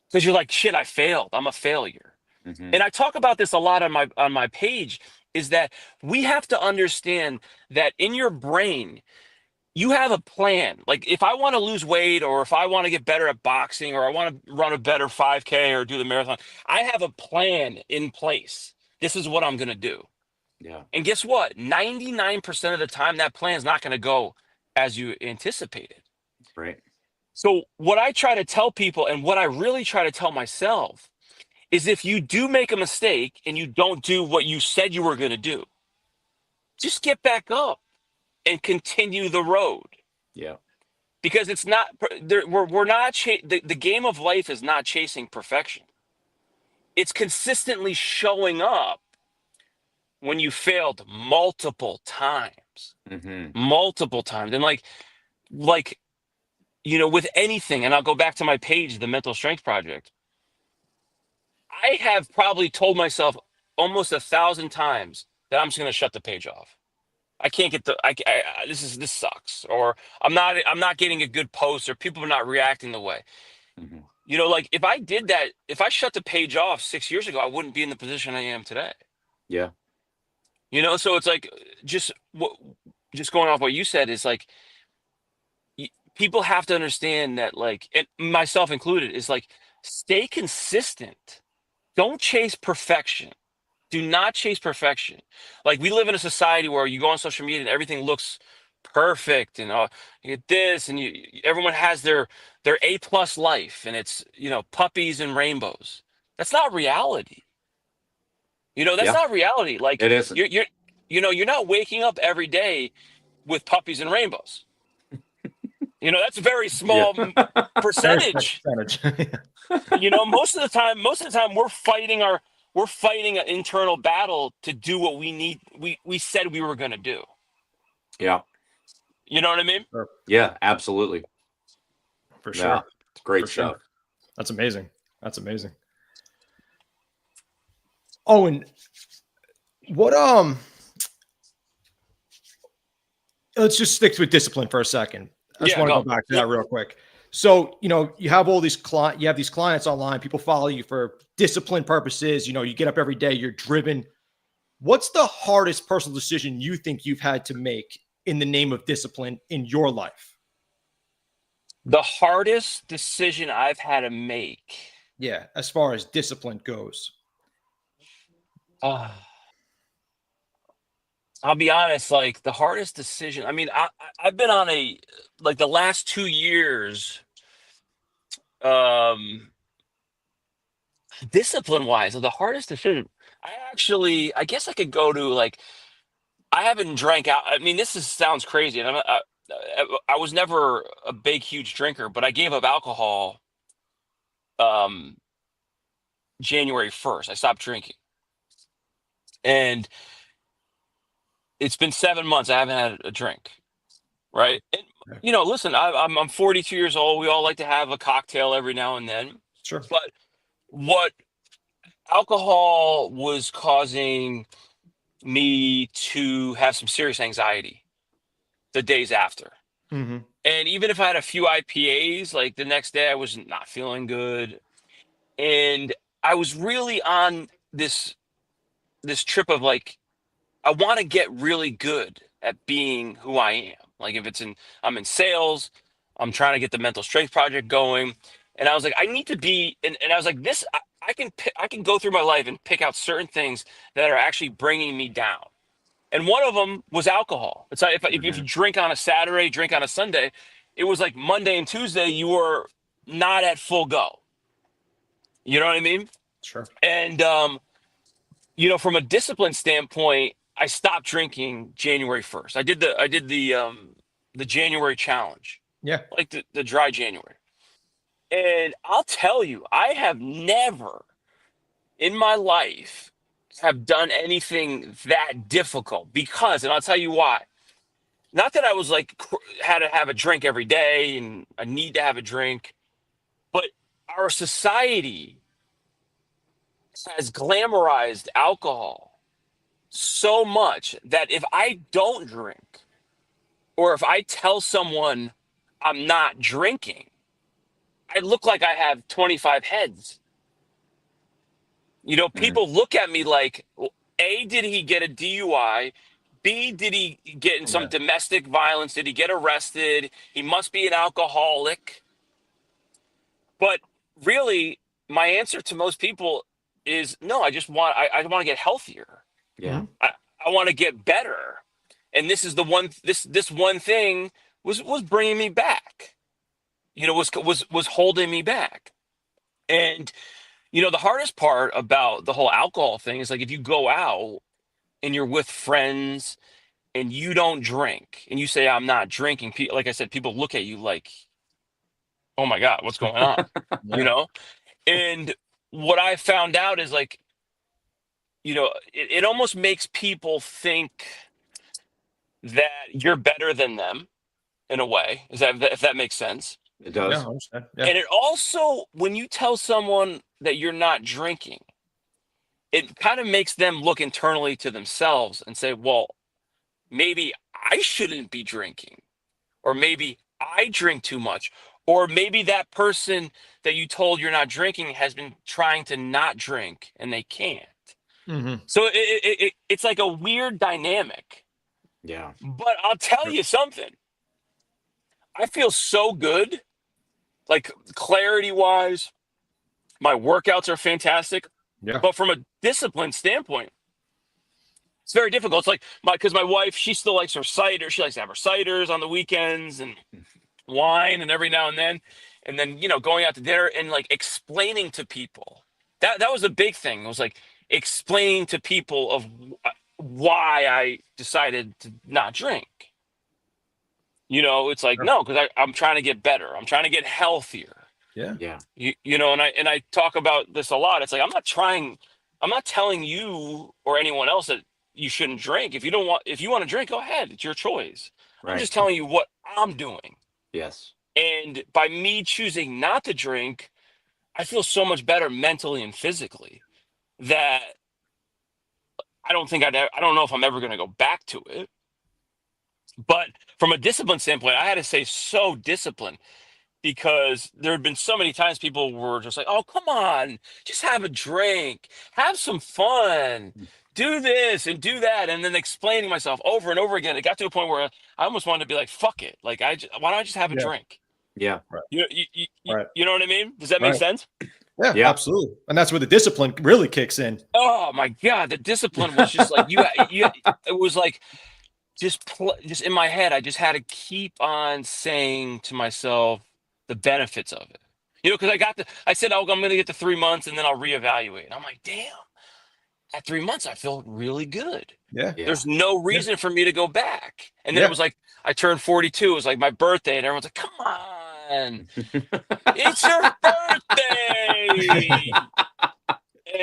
[SPEAKER 3] because you're like, shit, I failed. I'm a failure.
[SPEAKER 2] Mm-hmm.
[SPEAKER 3] And I talk about this a lot on my page, is that we have to understand that in your brain, you have a plan. Like if I want to lose weight, or if I want to get better at boxing, or I want to run a better 5K or do the marathon, I have a plan in place. This is what I'm going to do.
[SPEAKER 2] Yeah.
[SPEAKER 3] And guess what? 99% of the time, that plan is not going to go as you anticipated.
[SPEAKER 2] Right.
[SPEAKER 3] So what I try to tell people, and what I really try to tell myself, is if you do make a mistake and you don't do what you said you were going to do, just get back up and continue the road.
[SPEAKER 2] Yeah.
[SPEAKER 3] Because it's not, we're not, the game of life is not chasing perfection. It's consistently showing up when you failed multiple times,
[SPEAKER 2] Mm-hmm.
[SPEAKER 3] multiple times. And like, with anything, and I'll go back to my page, the Mental Strength Project. I have probably told myself almost 1,000 times that I'm just going to shut the page off. I can't get this sucks, or I'm not getting a good post, or people are not reacting the way.
[SPEAKER 2] Mm-hmm.
[SPEAKER 3] Like if I did that, if I shut the page off 6 years ago, I wouldn't be in the position I am today.
[SPEAKER 2] Yeah.
[SPEAKER 3] So it's like, just going off what you said, is like, people have to understand that, like, and myself included, is like, stay consistent. Don't chase perfection. Do not chase perfection. Like, we live in a society where you go on social media and everything looks perfect, and you get this, and everyone has their A+ life, and it's puppies and rainbows. That's not reality. That's
[SPEAKER 2] Yeah.
[SPEAKER 3] not reality. Like,
[SPEAKER 2] It isn't.
[SPEAKER 3] you're not waking up every day with puppies and rainbows. That's a very small
[SPEAKER 1] Very small
[SPEAKER 3] percentage.
[SPEAKER 1] percentage.
[SPEAKER 3] Most of the time we're fighting an internal battle to do what we said we were going to do.
[SPEAKER 2] Yeah.
[SPEAKER 3] You know what I mean?
[SPEAKER 1] Sure.
[SPEAKER 2] Yeah, absolutely.
[SPEAKER 1] For
[SPEAKER 2] Yeah.
[SPEAKER 1] sure.
[SPEAKER 2] It's great
[SPEAKER 1] For
[SPEAKER 2] stuff.
[SPEAKER 1] sure. That's amazing. That's amazing. Owen, what let's just stick with discipline for a second. I just want to go back to that real quick. So, you have all these clients online, people follow you for discipline purposes. You get up every day, you're driven. What's the hardest personal decision you think you've had to make in the name of discipline in your life?
[SPEAKER 3] The hardest decision I've had to make.
[SPEAKER 1] Yeah, as far as discipline goes.
[SPEAKER 3] I'll be honest, like, the hardest decision. I mean, I've been on the last 2 years, discipline wise, the hardest decision. I guess I could go to, like, I haven't drank out. I mean, sounds crazy, and I was never a big, huge drinker, but I gave up alcohol um, January 1st. I stopped drinking, and it's been 7 months. I haven't had a drink. Right. And,
[SPEAKER 1] Okay.
[SPEAKER 3] listen, I'm 42 years old. We all like to have a cocktail every now and then.
[SPEAKER 1] Sure.
[SPEAKER 3] But what alcohol was causing me to have some serious anxiety the days after.
[SPEAKER 1] Mm-hmm.
[SPEAKER 3] And even if I had a few IPAs, like the next day I was not feeling good. And I was really on this trip of like, I want to get really good at being who I am. Like if I'm in sales, I'm trying to get the mental strength project going. And I was like, I need to be, and I was like, I can go through my life and pick out certain things that are actually bringing me down. And one of them was alcohol. It's like if you drink on a Saturday, drink on a Sunday, it was like Monday and Tuesday, you were not at full go. You know what I mean?
[SPEAKER 1] Sure.
[SPEAKER 3] And, from a discipline standpoint, I stopped drinking January 1st. I did the January challenge,
[SPEAKER 1] Yeah.
[SPEAKER 3] like the dry January. And I'll tell you, I have never in my life have done anything that difficult and I'll tell you why. Not that I was like had to have a drink every day and I need to have a drink, but our society has glamorized alcohol so much that if I don't drink or if I tell someone I'm not drinking, I look like I have 25 heads. People look at me like, well, A, did he get a DUI? B, did he get in some
[SPEAKER 1] Yeah.
[SPEAKER 3] domestic violence? Did he get arrested? He must be an alcoholic. But really, my answer to most people is no, I want to get healthier.
[SPEAKER 2] Yeah.
[SPEAKER 3] I want to get better. And this is this one thing was bringing me back. Was holding me back. And the hardest part about the whole alcohol thing is like if you go out and you're with friends and you don't drink and you say I'm not drinking, like I said, people look at you like, "Oh my God, what's going on?" You
[SPEAKER 1] Yeah.
[SPEAKER 3] know? And what I found out is like, it almost makes people think that you're better than them in a way. If that makes sense?
[SPEAKER 2] It
[SPEAKER 1] Yeah. I
[SPEAKER 2] does.
[SPEAKER 1] understand. Yeah.
[SPEAKER 3] And it also, when you tell someone that you're not drinking, it kind of makes them look internally to themselves and say, well, maybe I shouldn't be drinking, or maybe I drink too much, or maybe that person that you told you're not drinking has been trying to not drink and they can't.
[SPEAKER 1] Mm-hmm.
[SPEAKER 3] So it's like a weird dynamic.
[SPEAKER 2] Yeah.
[SPEAKER 3] But I'll tell you something. I feel so good, like clarity wise. My workouts are fantastic.
[SPEAKER 1] Yeah.
[SPEAKER 3] But from a discipline standpoint, it's very difficult. It's like because my wife, she still likes her cider. She likes to have her ciders on the weekends and wine and every now and then. And then, going out to dinner and like explaining to people. That was a big thing. It was like explaining to people of why I decided to not drink. It's like,
[SPEAKER 1] Sure.
[SPEAKER 3] no, because I'm trying to get better. I'm trying to get healthier.
[SPEAKER 1] Yeah.
[SPEAKER 2] Yeah.
[SPEAKER 3] And I talk about this a lot. It's like I'm not telling you or anyone else that you shouldn't drink. If you want to drink, go ahead. It's your choice. I'm
[SPEAKER 2] Right.
[SPEAKER 3] just telling you what I'm doing.
[SPEAKER 2] Yes.
[SPEAKER 3] And by me choosing not to drink, I feel so much better mentally and physically that I don't know if I'm ever going to go back to it. But from a discipline standpoint, I had to say so disciplined because there had been so many times people were just like, oh, come on, just have a drink, have some fun, do this and do that. And then explaining myself over and over again. It got to a point where I almost wanted to be like, fuck it. Like, why don't I just have a
[SPEAKER 1] Yeah.
[SPEAKER 3] drink?
[SPEAKER 2] Yeah.
[SPEAKER 1] Right.
[SPEAKER 3] You know what I mean? Does that make
[SPEAKER 1] Right.
[SPEAKER 3] sense?
[SPEAKER 1] Yeah.
[SPEAKER 2] Yeah.
[SPEAKER 1] Absolutely. And that's where the discipline really kicks in.
[SPEAKER 3] Oh my God. The discipline was just like, it was like, just in my head, I just had to keep on saying to myself the benefits of it. Because I said, oh, I'm going to get to 3 months and then I'll reevaluate. And I'm like, damn, at 3 months, I feel really good.
[SPEAKER 1] Yeah.
[SPEAKER 2] Yeah.
[SPEAKER 3] There's no reason for me to go back. And then
[SPEAKER 1] Yeah.
[SPEAKER 3] it was like, I turned 42. It was like my birthday. And everyone's like, come on, it's your birthday.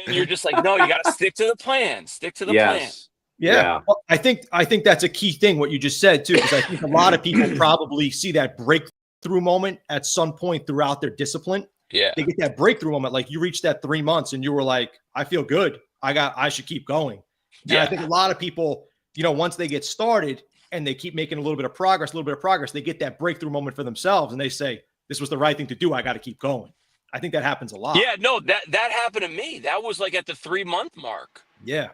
[SPEAKER 3] And you're just like, no, you got to stick to the plan. Stick to the plan.
[SPEAKER 2] Yes.
[SPEAKER 1] Yeah.
[SPEAKER 2] Yeah.
[SPEAKER 1] Well, I think that's a key thing, what you just said too, because I think a lot of people probably see that breakthrough moment at some point throughout their discipline.
[SPEAKER 3] Yeah.
[SPEAKER 1] They get that breakthrough moment. Like you reached that 3 months and you were like, I feel good. I should keep going. And
[SPEAKER 3] Yeah.
[SPEAKER 1] I think a lot of people, once they get started and they keep making a little bit of progress, they get that breakthrough moment for themselves and they say, this was the right thing to do. I got to keep going. I think that happens a lot.
[SPEAKER 3] Yeah. No, that happened to me. That was like at the 3-month mark.
[SPEAKER 1] Yeah.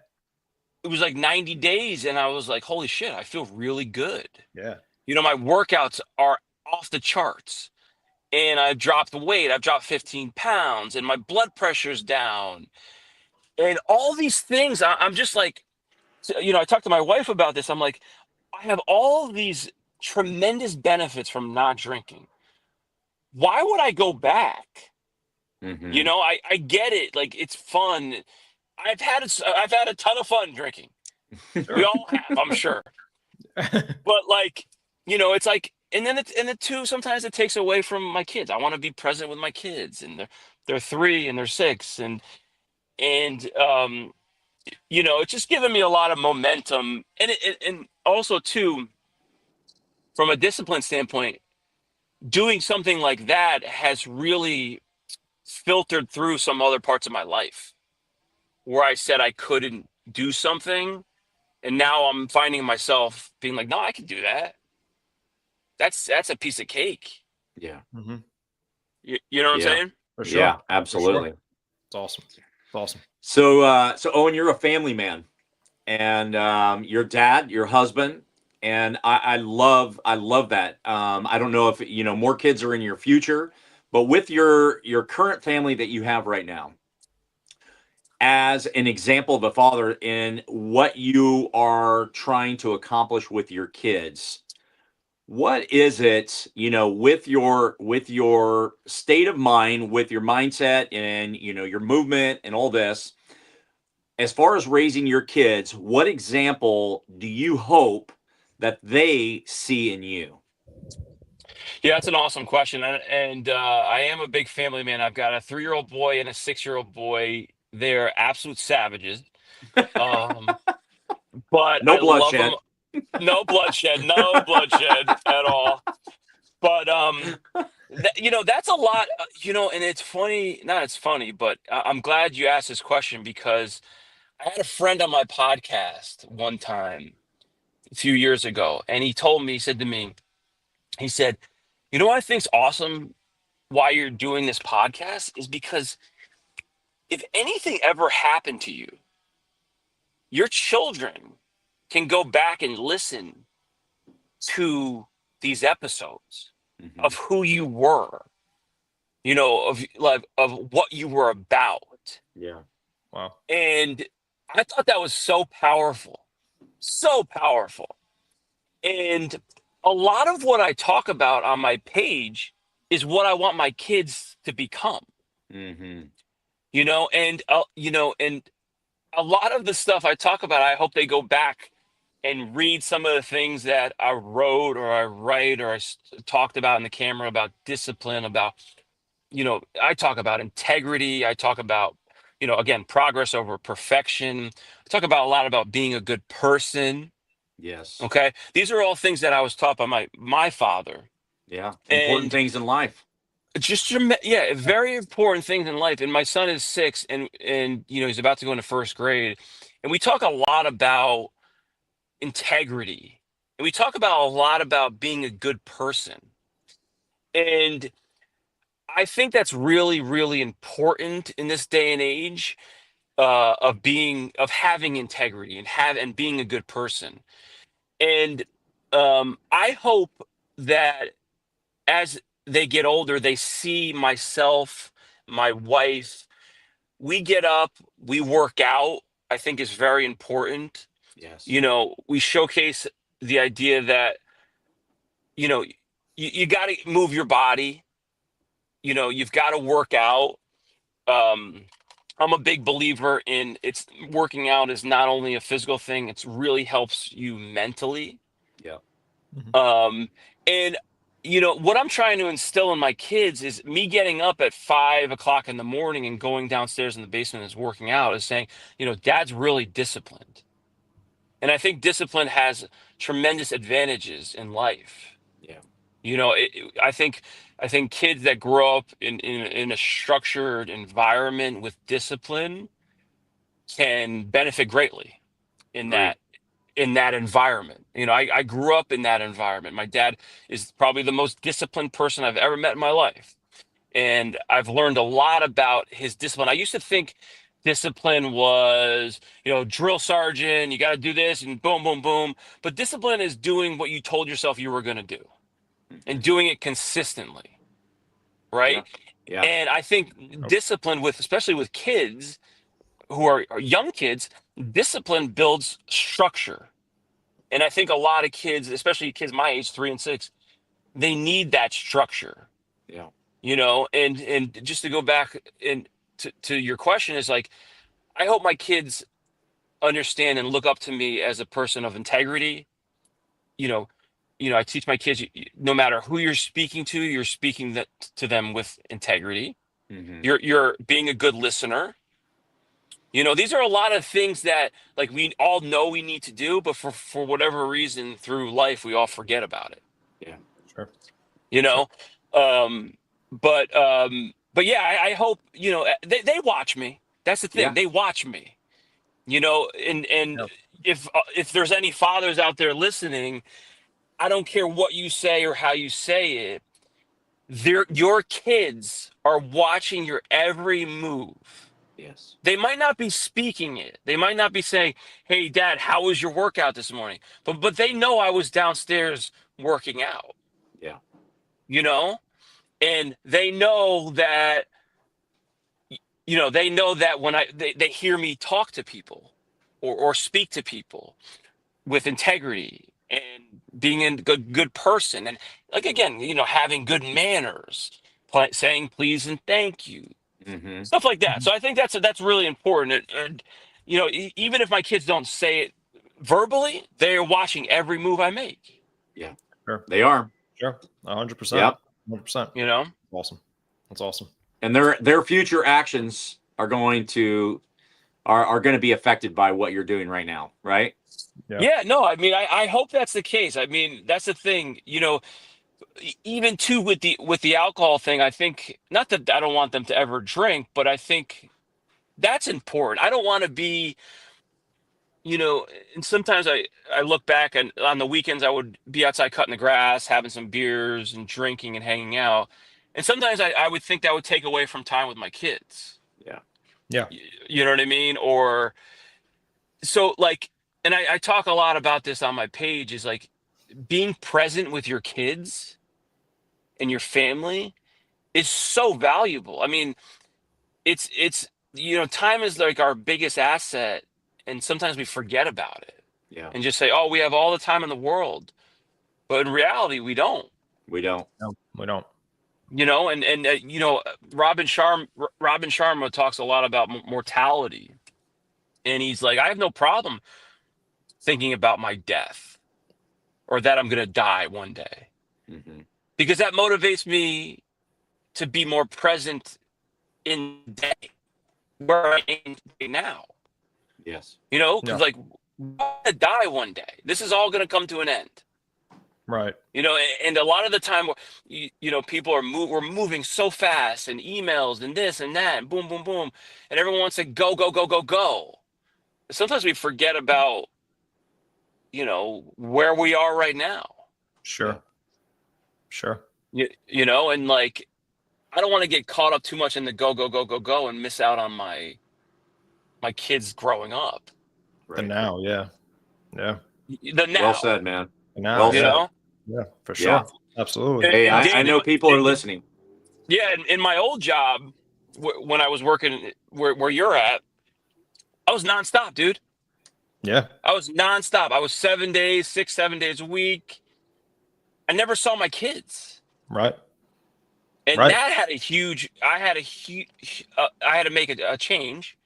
[SPEAKER 3] It was like 90 days. And I was like, holy shit, I feel really good.
[SPEAKER 1] Yeah.
[SPEAKER 3] My workouts are off the charts. And I've dropped weight. I've dropped 15 pounds and my blood pressure's down. And all these things, I'm just like, I talked to my wife about this. I'm like, I have all these tremendous benefits from not drinking. Why would I go back?
[SPEAKER 2] Mhm.
[SPEAKER 3] I get it. Like, it's fun. I've had a ton of fun drinking. We all have, I'm sure. But like, it's like, and then two, sometimes it takes away from my kids. I want to be present with my kids, and they're 3 and they're 6, and it's just given me a lot of momentum, and also too, from a discipline standpoint, doing something like that has really filtered through some other parts of my life where I said I couldn't do something, and now I'm finding myself being like, no, I can do that. That's a piece of cake.
[SPEAKER 2] Yeah.
[SPEAKER 1] Mm-hmm.
[SPEAKER 3] You know what I'm
[SPEAKER 2] Yeah.
[SPEAKER 3] saying?
[SPEAKER 1] For sure.
[SPEAKER 2] Yeah,
[SPEAKER 1] For
[SPEAKER 2] absolutely.
[SPEAKER 1] sure. It's awesome. It's awesome.
[SPEAKER 2] So Owen, you're a family man, and your dad, your husband, and I love that. I don't know if more kids are in your future, but with your current family that you have right now, as an example of a father in what you are trying to accomplish with your kids, what is it, with your state of mind, with your mindset and your movement and all this, as far as raising your kids, what example do you hope that they see in you?
[SPEAKER 3] Yeah, that's an awesome question, and I am a big family man. I've got a 3-year-old boy and a 6-year-old boy. They're absolute savages. Um, but
[SPEAKER 2] No
[SPEAKER 3] I love them.
[SPEAKER 2] bloodshed.
[SPEAKER 3] No bloodshed at all. But that's a lot. And it's funny. Not it's funny, but I'm glad you asked this question because I had a friend on my podcast one time a few years ago, and he said to me, he said, what I think's awesome why you're doing this podcast is because if anything ever happened to you, your children can go back and listen to these episodes
[SPEAKER 2] Mhm.
[SPEAKER 3] of who you were, of what you were about.
[SPEAKER 2] Yeah.
[SPEAKER 1] Wow.
[SPEAKER 3] And I thought that was so powerful, so powerful. And a lot of what I talk about on my page is what I want my kids to become,
[SPEAKER 2] Hmm.
[SPEAKER 3] and a lot of the stuff I talk about, I hope they go back and read some of the things that I wrote or I write or talked about in the camera about discipline, about, I talk about integrity. I talk about, again, progress over perfection. I talk about a lot about being a good person.
[SPEAKER 2] Yes.
[SPEAKER 3] Okay. These are all things that I was taught by my father.
[SPEAKER 2] Yeah. Important
[SPEAKER 3] And
[SPEAKER 2] things in life.
[SPEAKER 3] yeah, very important things in life. And my son is 6, and he's about to go into first grade, and we talk a lot about integrity, and we talk about a lot about being a good person. And I think that's really, really important in this day and age, of having integrity and being a good person. And I hope that as they get older, they see myself, my wife, we get up, we work out, I think is very important.
[SPEAKER 2] Yes.
[SPEAKER 3] We showcase the idea that, you know, you got to move your body, you've got to work out. Um, I'm a big believer in it's working out is not only a physical thing, it's really helps you mentally.
[SPEAKER 2] Yeah.
[SPEAKER 3] Um, and what I'm trying to instill in my kids is me getting up at 5 o'clock in the morning and going downstairs in the basement and working out is saying, dad's really disciplined. And I think discipline has tremendous advantages in life.
[SPEAKER 2] Yeah.
[SPEAKER 3] I think kids that grow up in a structured environment with discipline can benefit greatly in
[SPEAKER 2] Agreed.
[SPEAKER 3] that environment. I grew up in that environment. My dad is probably the most disciplined person I've ever met in my life. And I've learned a lot about his discipline. I used to think discipline was, drill sergeant, you got to do this and boom, boom, boom. But discipline is doing what you told yourself you were going to do and doing it consistently.
[SPEAKER 2] Yeah.
[SPEAKER 3] Right.
[SPEAKER 2] Yeah.
[SPEAKER 3] And I think discipline especially with kids who are young kids, discipline builds structure. And I think a lot of kids, especially kids my age, 3 and 6, they need that structure.
[SPEAKER 2] Yeah.
[SPEAKER 3] And just to go back to your question is like, I hope my kids understand and look up to me as a person of integrity. I teach my kids, no matter who you're speaking to, you're speaking to them with integrity.
[SPEAKER 2] Mm-hmm.
[SPEAKER 3] You're being a good listener. These are a lot of things that like we all know we need to do, but for whatever reason through life, we all forget about it.
[SPEAKER 2] Yeah.
[SPEAKER 1] Sure.
[SPEAKER 3] You know, but yeah, I hope they watch me. That's the thing.
[SPEAKER 2] Yeah.
[SPEAKER 3] They watch me. And
[SPEAKER 1] Yeah.
[SPEAKER 3] if there's any fathers out there listening, I don't care what you say or how you say it. Your kids are watching your every move.
[SPEAKER 2] Yes.
[SPEAKER 3] They might not be speaking it. They might not be saying, "Hey, Dad, how was your workout this morning?" But they know I was downstairs working out.
[SPEAKER 2] Yeah.
[SPEAKER 3] And they know that. They know that when they hear me talk to people, or speak to people with integrity and being a good person, and like again, having good manners, saying please and thank you,
[SPEAKER 2] Mm-hmm.
[SPEAKER 3] stuff like that. So I think that's really important. And even if my kids don't say it verbally, they're watching every move I make.
[SPEAKER 2] Yeah.
[SPEAKER 1] Sure.
[SPEAKER 2] They are.
[SPEAKER 1] Sure. 100%.
[SPEAKER 2] Yep.
[SPEAKER 1] 100%. Awesome. That's awesome.
[SPEAKER 2] And their future actions are going to be affected by what you're doing right now, right?
[SPEAKER 3] Yeah, no, I mean, I hope that's the case. I mean, that's the thing, even too with the alcohol thing. I think not that I don't want them to ever drink, but I think that's important. I don't want to be, and sometimes I look back and on the weekends I would be outside cutting the grass, having some beers and drinking and hanging out. And sometimes I would think that would take away from time with my kids.
[SPEAKER 2] Yeah.
[SPEAKER 1] Yeah.
[SPEAKER 3] You know what I mean? Or so like, and I talk a lot about this on my page is like being present with your kids and your family is so valuable. I mean, it's time is like our biggest asset, and sometimes we forget about it.
[SPEAKER 2] Yeah.
[SPEAKER 3] And just say, "Oh, we have all the time in the world," but in reality, we don't.
[SPEAKER 2] We don't.
[SPEAKER 1] No, we don't.
[SPEAKER 3] Robin Sharma talks a lot about mortality, and he's like, I have no problem thinking about my death or that I'm going to die one day,
[SPEAKER 2] Mm-hmm.
[SPEAKER 3] because that motivates me to be more present in the day where I am right now.
[SPEAKER 2] Yes.
[SPEAKER 3] Because like I'm gonna die one day. This is all going to come to an end.
[SPEAKER 1] Right.
[SPEAKER 3] And a lot of the time, people we're moving so fast, and emails and this and that, and boom, boom, boom, and everyone wants to go, go, go, go, go. Sometimes we forget about, where we are right now.
[SPEAKER 1] Sure.
[SPEAKER 2] Yeah.
[SPEAKER 1] Sure.
[SPEAKER 3] And like, I don't want to get caught up too much in the go, go, go, go, go, and miss out on my kids growing up.
[SPEAKER 1] The now. Yeah. Yeah.
[SPEAKER 3] The now.
[SPEAKER 2] Well said, man.
[SPEAKER 1] Now.
[SPEAKER 2] Well
[SPEAKER 1] Yeah.
[SPEAKER 2] said.
[SPEAKER 1] Yeah. For sure.
[SPEAKER 2] Yeah.
[SPEAKER 1] Absolutely.
[SPEAKER 2] Hey, I
[SPEAKER 3] David,
[SPEAKER 2] know people are listening.
[SPEAKER 3] Yeah, in my old job, when I was working where you're at, I was nonstop, dude.
[SPEAKER 1] Yeah.
[SPEAKER 3] I was nonstop. I was 7 days, 7 days a week. I never saw my kids.
[SPEAKER 1] Right.
[SPEAKER 3] And
[SPEAKER 1] Right.
[SPEAKER 3] that had a huge, I had to make a change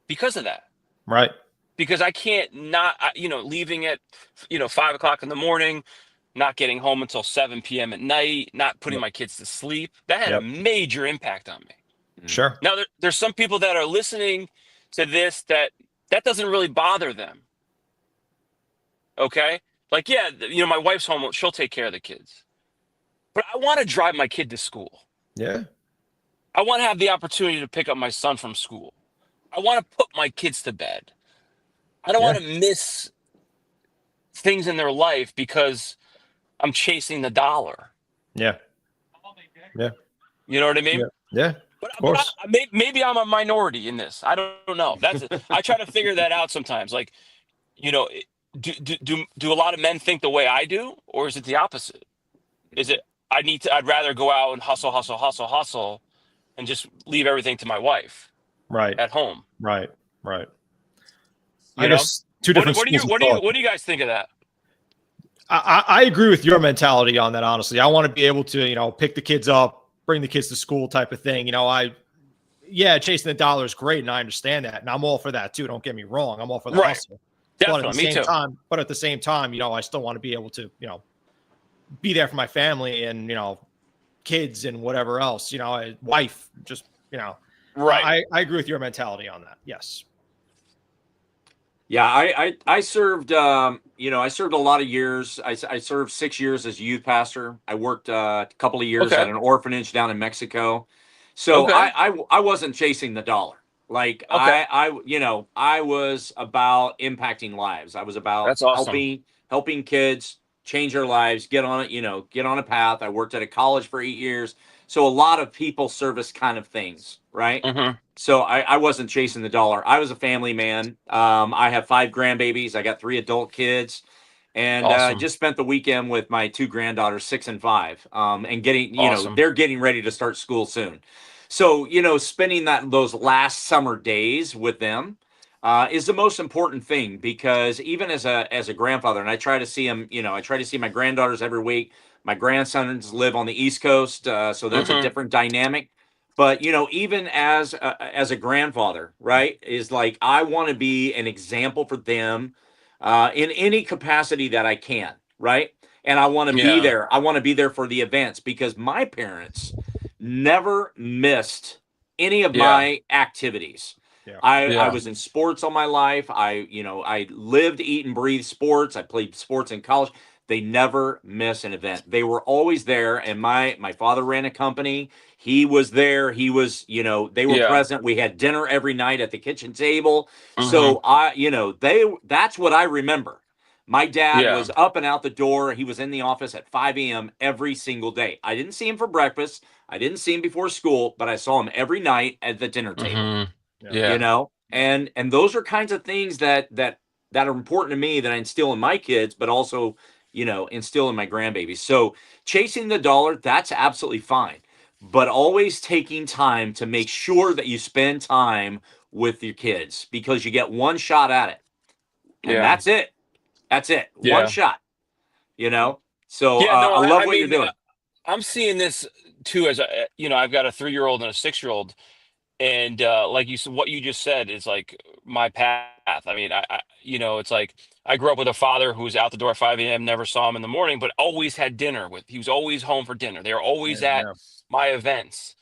[SPEAKER 3] because of that.
[SPEAKER 1] Right.
[SPEAKER 3] Because I can't not, leaving at, 5 o'clock in the morning, not getting home until 7 p.m. at night, not putting
[SPEAKER 1] Yep.
[SPEAKER 3] my kids to sleep. That had a
[SPEAKER 1] Yep.
[SPEAKER 3] major impact on me.
[SPEAKER 1] Sure.
[SPEAKER 3] Now, there's some people that are listening to this that doesn't really bother them. Okay. Like, yeah, my wife's home. She'll take care of the kids. But I want to drive my kid to school.
[SPEAKER 1] Yeah.
[SPEAKER 3] I want to have the opportunity to pick up my son from school. I want to put my kids to bed. I don't
[SPEAKER 1] Yeah.
[SPEAKER 3] want to miss things in their life because I'm chasing the dollar.
[SPEAKER 1] Yeah. Yeah.
[SPEAKER 3] You know what I mean?
[SPEAKER 1] Yeah. Yeah.
[SPEAKER 3] But,
[SPEAKER 1] Of course.
[SPEAKER 3] maybe I'm a minority in this. I don't know. I try to figure that out sometimes. Like, do a lot of men think the way I do, or is it the opposite? Is it I'd rather go out and hustle, and just leave everything to my wife
[SPEAKER 1] Right.
[SPEAKER 3] at home.
[SPEAKER 1] Right. Right.
[SPEAKER 3] You
[SPEAKER 1] I
[SPEAKER 3] know,
[SPEAKER 1] guess two different
[SPEAKER 3] what do
[SPEAKER 1] schools of thought.
[SPEAKER 3] you guys think of that?
[SPEAKER 1] I agree with your mentality on that. Honestly, I want to be able to, pick the kids up, bring the kids to school type of thing. Chasing the dollar is great. And I understand that. And I'm all for that too. Don't get me wrong. I'm all for the
[SPEAKER 3] Right.
[SPEAKER 1] hustle.
[SPEAKER 3] Definitely, me too.
[SPEAKER 1] But at the same time, I still want to be able to, be there for my family and, kids and whatever else, wife, just,
[SPEAKER 3] Right.
[SPEAKER 1] I agree with your mentality on that. Yes.
[SPEAKER 2] Yeah, I served I served a lot of years. I served 6 years as a youth pastor. I worked a couple of years at
[SPEAKER 3] Okay.
[SPEAKER 2] an orphanage down in Mexico. So
[SPEAKER 3] Okay.
[SPEAKER 2] I wasn't chasing the dollar. Like
[SPEAKER 3] Okay.
[SPEAKER 2] I was about impacting lives. I was about
[SPEAKER 3] That's awesome.
[SPEAKER 2] helping kids change their lives, get on it, get on a path. I worked at a college for 8 years. So a lot of people service kind of things, right?
[SPEAKER 3] Mm-hmm.
[SPEAKER 2] So I wasn't chasing the dollar. I was a family man. I have 5 grandbabies. I got 3 adult kids, and
[SPEAKER 3] Awesome.
[SPEAKER 2] just spent the weekend with my 2 granddaughters, 6 and 5, and getting,
[SPEAKER 3] Awesome.
[SPEAKER 2] they're getting ready to start school soon. So, spending those last summer days with them is the most important thing, because even as a grandfather, and I try to see them, I try to see my granddaughters every week. My grandsons live on the East Coast, so that's a
[SPEAKER 3] Mm-hmm.
[SPEAKER 2] different dynamic. But even as a grandfather, right, is like I want to be an example for them in any capacity that I can, right? And I want to be
[SPEAKER 3] Yeah.
[SPEAKER 2] there. I want to be there for the events, because my parents never missed any of
[SPEAKER 3] Yeah.
[SPEAKER 2] my activities.
[SPEAKER 1] Yeah.
[SPEAKER 2] I
[SPEAKER 3] Yeah.
[SPEAKER 2] was in sports all my life. I lived, eat, and breathe sports. I played sports in college. They never miss an event. They were always there. And my father ran a company. He was there. He was, they were
[SPEAKER 3] Yeah.
[SPEAKER 2] present. We had dinner every night at the kitchen table.
[SPEAKER 3] Mm-hmm.
[SPEAKER 2] So that's what I remember. My dad
[SPEAKER 3] Yeah.
[SPEAKER 2] was up and out the door. He was in the office at 5 a.m. every single day. I didn't see him for breakfast. I didn't see him before school, but I saw him every night at the dinner table.
[SPEAKER 3] Mm-hmm.
[SPEAKER 1] Yeah.
[SPEAKER 3] Yeah.
[SPEAKER 2] And those are kinds of things that are important to me, that I instill in my kids, but also instill in my grandbabies. So chasing the dollar, that's absolutely fine, but always taking time to make sure that you spend time with your kids, because you get one shot at it, and
[SPEAKER 3] Yeah.
[SPEAKER 2] that's it, one
[SPEAKER 3] Yeah.
[SPEAKER 2] shot. you know so
[SPEAKER 3] Yeah. No,
[SPEAKER 2] I love
[SPEAKER 3] I
[SPEAKER 2] what you're
[SPEAKER 3] mean,
[SPEAKER 2] doing.
[SPEAKER 3] I'm seeing this too as I've got a 3-year-old and a 6-year-old, and like you said, what you just said is like my path. I mean, it's like I grew up with a father who was out the door at 5 a.m., never saw him in the morning, but always had dinner with. He was always home for dinner. They were
[SPEAKER 1] Yeah.
[SPEAKER 3] always at
[SPEAKER 1] Yeah.
[SPEAKER 3] my events,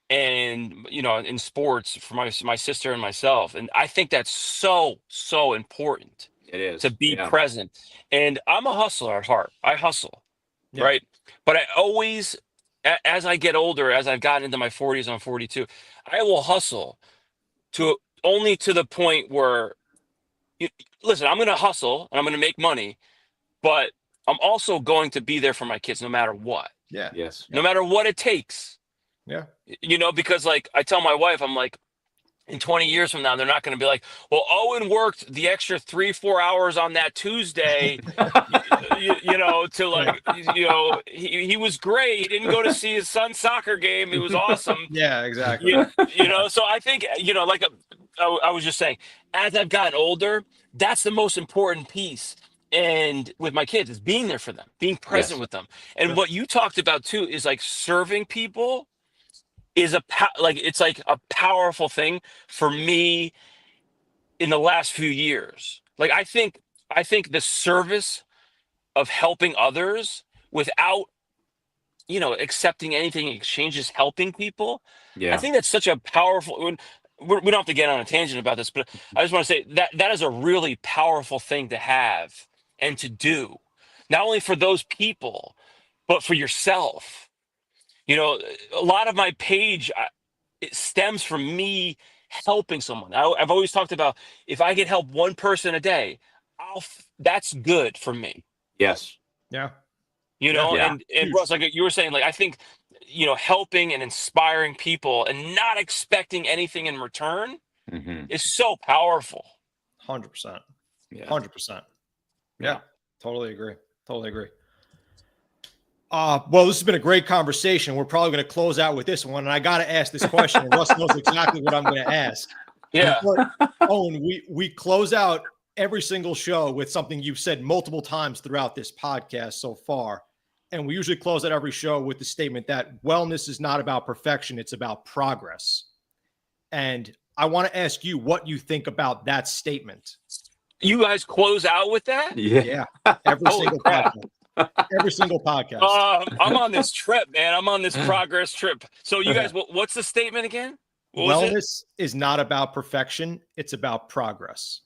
[SPEAKER 3] and in sports for my sister and myself. And I think that's so important
[SPEAKER 2] It
[SPEAKER 3] to
[SPEAKER 2] is,
[SPEAKER 3] be
[SPEAKER 2] yeah.
[SPEAKER 3] present. And I'm a hustler at heart. I hustle,
[SPEAKER 1] Yeah.
[SPEAKER 3] right? But I always, as I get older, as I've gotten into my 40s, I'm 42, I will hustle to only to the point where, you, listen, I'm going to hustle and I'm going to make money, but I'm also going to be there for my kids no matter what,
[SPEAKER 1] Yeah.
[SPEAKER 2] Yes.
[SPEAKER 3] no matter what it takes,
[SPEAKER 1] Yeah.
[SPEAKER 3] because like I tell my wife, I'm like, in 20 years from now, they're not going to be like, well, Owen worked the extra 3-4 hours on that Tuesday, to like, he was great. He didn't go to see his son's soccer game. It was awesome.
[SPEAKER 1] Yeah. Exactly.
[SPEAKER 3] So I think, like I was just saying, as I've gotten older, that's the most important piece. And with my kids, is being there for them, being present
[SPEAKER 2] Yes.
[SPEAKER 3] with them. And
[SPEAKER 1] Sure.
[SPEAKER 3] what you talked about too is like serving people. is it's like a powerful thing for me in the last few years. Like I think the service of helping others without, accepting anything in exchange, just helping people. I
[SPEAKER 2] Yeah.
[SPEAKER 3] think that's such a powerful. We don't have to get on a tangent about this, but I just want to say that that is a really powerful thing to have and to do, not only for those people, but for yourself. A lot of my page, it stems from me helping someone. I've always talked about, if I can help one person a day, that's good for me.
[SPEAKER 2] Yes.
[SPEAKER 1] Yeah.
[SPEAKER 3] You
[SPEAKER 1] Yeah.
[SPEAKER 3] know,
[SPEAKER 2] Yeah.
[SPEAKER 3] and Russ, like you were saying, like I think, helping and inspiring people and not expecting anything in return
[SPEAKER 2] Hmm.
[SPEAKER 3] is so powerful.
[SPEAKER 1] 100%.
[SPEAKER 2] Yeah.
[SPEAKER 1] 100%. Yeah.
[SPEAKER 2] Yeah.
[SPEAKER 1] Totally agree. Totally agree. Well, this has been a great conversation. We're probably going to close out with this one. And I got to ask this question. And Russ knows exactly what I'm going to ask.
[SPEAKER 3] Yeah.
[SPEAKER 1] But, Owen, we close out every single show with something you've said multiple times throughout this podcast so far. And we usually close out every show with the statement that wellness is not about perfection, it's about progress. And I want to ask you what you think about that statement.
[SPEAKER 3] You guys close out with that?
[SPEAKER 2] Yeah.
[SPEAKER 1] Yeah. Every
[SPEAKER 3] Holy
[SPEAKER 1] single
[SPEAKER 3] crap.
[SPEAKER 1] podcast. Every single podcast.
[SPEAKER 3] I'm on this trip, man. I'm on this progress trip. So you guys, what's the statement again? What was it?
[SPEAKER 1] Wellness is not about perfection, it's about progress.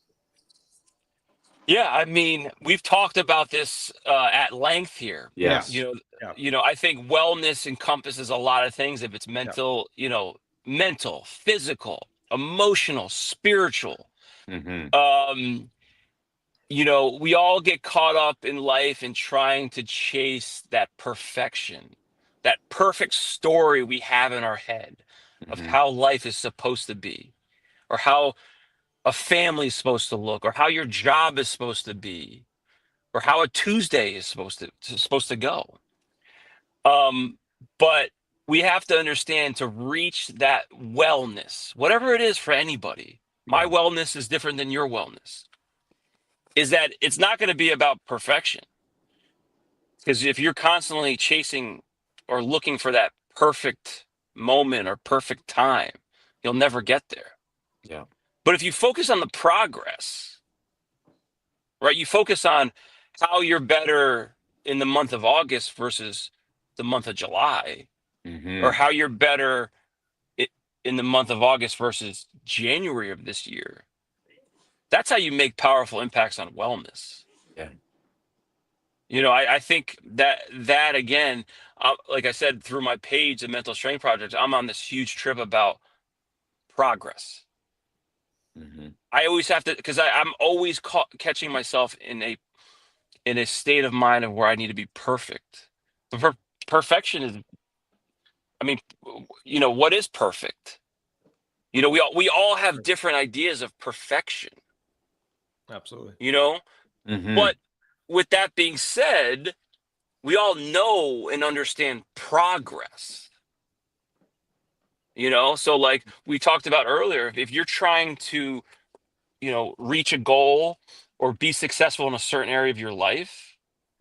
[SPEAKER 3] Yeah, I mean, we've talked about this at length here.
[SPEAKER 2] Yes.
[SPEAKER 3] I think wellness encompasses a lot of things. If it's mental, mental, physical, emotional, spiritual.
[SPEAKER 2] Hmm.
[SPEAKER 3] We all get caught up in life in trying to chase that perfection, that perfect story we have in our head of
[SPEAKER 2] Hmm.
[SPEAKER 3] how life is supposed to be, or how a family is supposed to look, or how your job is supposed to be, or how a Tuesday is supposed to go. But we have to understand, to reach that wellness, whatever it is for anybody. My
[SPEAKER 2] Yeah.
[SPEAKER 3] wellness is different than your wellness. Is that it's not going to be about perfection. Because if you're constantly chasing or looking for that perfect moment or perfect time, you'll never get there.
[SPEAKER 2] Yeah.
[SPEAKER 3] But if you focus on the progress, right? You focus on how you're better in the month of August versus the month of July,
[SPEAKER 2] Hmm.
[SPEAKER 3] or how you're better in the month of August versus January of this year. That's how you make powerful impacts on wellness.
[SPEAKER 2] Yeah.
[SPEAKER 3] I think that again, like I said, through my page, the Mental Strength Project, I'm on this huge trip about progress.
[SPEAKER 2] Hmm.
[SPEAKER 3] I always have to, because I'm always catching myself in a state of mind of where I need to be perfect. But perfection is, I mean, what is perfect? We all have different ideas of perfection.
[SPEAKER 1] Absolutely.
[SPEAKER 2] Hmm.
[SPEAKER 3] But with that being said, we all know and understand progress. So like we talked about earlier, if you're trying to, reach a goal or be successful in a certain area of your life,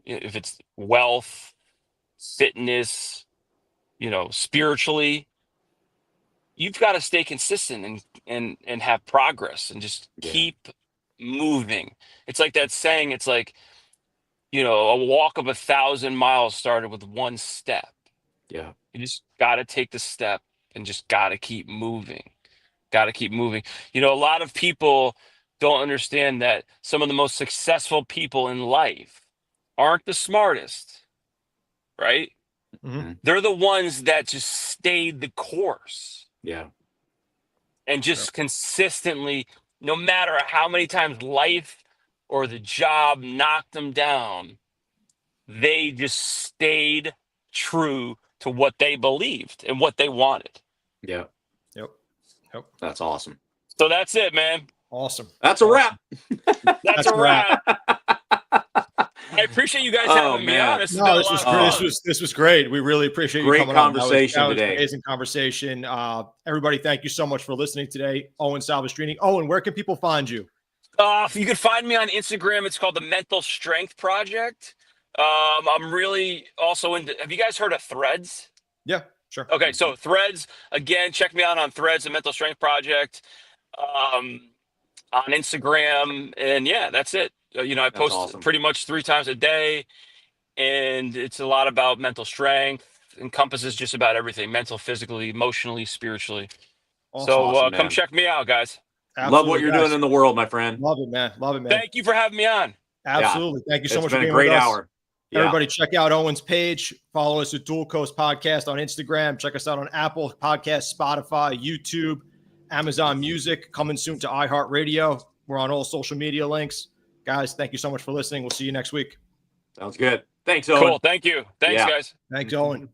[SPEAKER 3] if it's wealth, fitness, spiritually, you've got to stay consistent and have progress and just
[SPEAKER 2] Yeah.
[SPEAKER 3] keep moving. It's like that saying, it's like, a walk of 1,000 miles started with one step.
[SPEAKER 2] Yeah.
[SPEAKER 3] You just got to take the step and just got to keep moving. Got to keep moving. A lot of people don't understand that some of the most successful people in life aren't the smartest, right?
[SPEAKER 1] Mm-hmm.
[SPEAKER 3] They're the ones that just stayed the course
[SPEAKER 2] Yeah.
[SPEAKER 3] and just consistently, no matter how many times life or the job knocked them down, they just stayed true to what they believed and what they wanted.
[SPEAKER 2] Yeah.
[SPEAKER 1] Yep.
[SPEAKER 2] That's awesome.
[SPEAKER 3] So that's it, man.
[SPEAKER 1] Awesome.
[SPEAKER 2] That's a wrap.
[SPEAKER 3] That's a wrap. I appreciate you guys having me
[SPEAKER 2] man.
[SPEAKER 3] on. This has
[SPEAKER 1] No,
[SPEAKER 3] been a
[SPEAKER 1] this
[SPEAKER 3] lot
[SPEAKER 1] was
[SPEAKER 3] of
[SPEAKER 1] great.
[SPEAKER 3] fun.
[SPEAKER 1] This was great. We really appreciate you
[SPEAKER 2] Great
[SPEAKER 1] coming on.
[SPEAKER 2] conversation
[SPEAKER 1] that was
[SPEAKER 2] today.
[SPEAKER 1] Amazing conversation. Everybody, thank you so much for listening today. Owen Salvestrini. Owen, where can people find you?
[SPEAKER 3] You can find me on Instagram. It's called the Mental Strength Project. I'm really also into. Have you guys heard of Threads?
[SPEAKER 1] Yeah, Sure.
[SPEAKER 3] Okay, so Threads, again, check me out on Threads, the Mental Strength Project, on Instagram, and yeah, that's it. I
[SPEAKER 2] That's
[SPEAKER 3] post
[SPEAKER 2] awesome.
[SPEAKER 3] pretty much 3 times a day, and it's a lot about mental strength, encompasses just about everything: mental, physically, emotionally, spiritually.
[SPEAKER 1] Awesome.
[SPEAKER 3] So
[SPEAKER 2] Awesome,
[SPEAKER 3] come
[SPEAKER 2] man.
[SPEAKER 3] check me out, guys.
[SPEAKER 2] Love what
[SPEAKER 1] Absolutely,
[SPEAKER 2] you're
[SPEAKER 1] guys.
[SPEAKER 2] doing in the world, my friend.
[SPEAKER 1] Love it, man. Love it, man.
[SPEAKER 3] Thank you for having me on.
[SPEAKER 1] Absolutely. Thank you so
[SPEAKER 2] It's
[SPEAKER 1] much for
[SPEAKER 2] been a
[SPEAKER 1] being with
[SPEAKER 2] great
[SPEAKER 1] us.
[SPEAKER 2] hour. Yeah.
[SPEAKER 1] Everybody, check out Owen's page. Follow us at Dual Coast Podcast on Instagram. Check us out on Apple Podcasts, Spotify, YouTube, Amazon Music. Coming soon to iHeartRadio. We're on all social media links. Guys, thank you so much for listening. We'll see you next week.
[SPEAKER 2] Sounds good. Thanks, Owen.
[SPEAKER 3] Cool. Thank you. Thanks,
[SPEAKER 2] Yeah.
[SPEAKER 3] guys.
[SPEAKER 1] Thanks, Owen.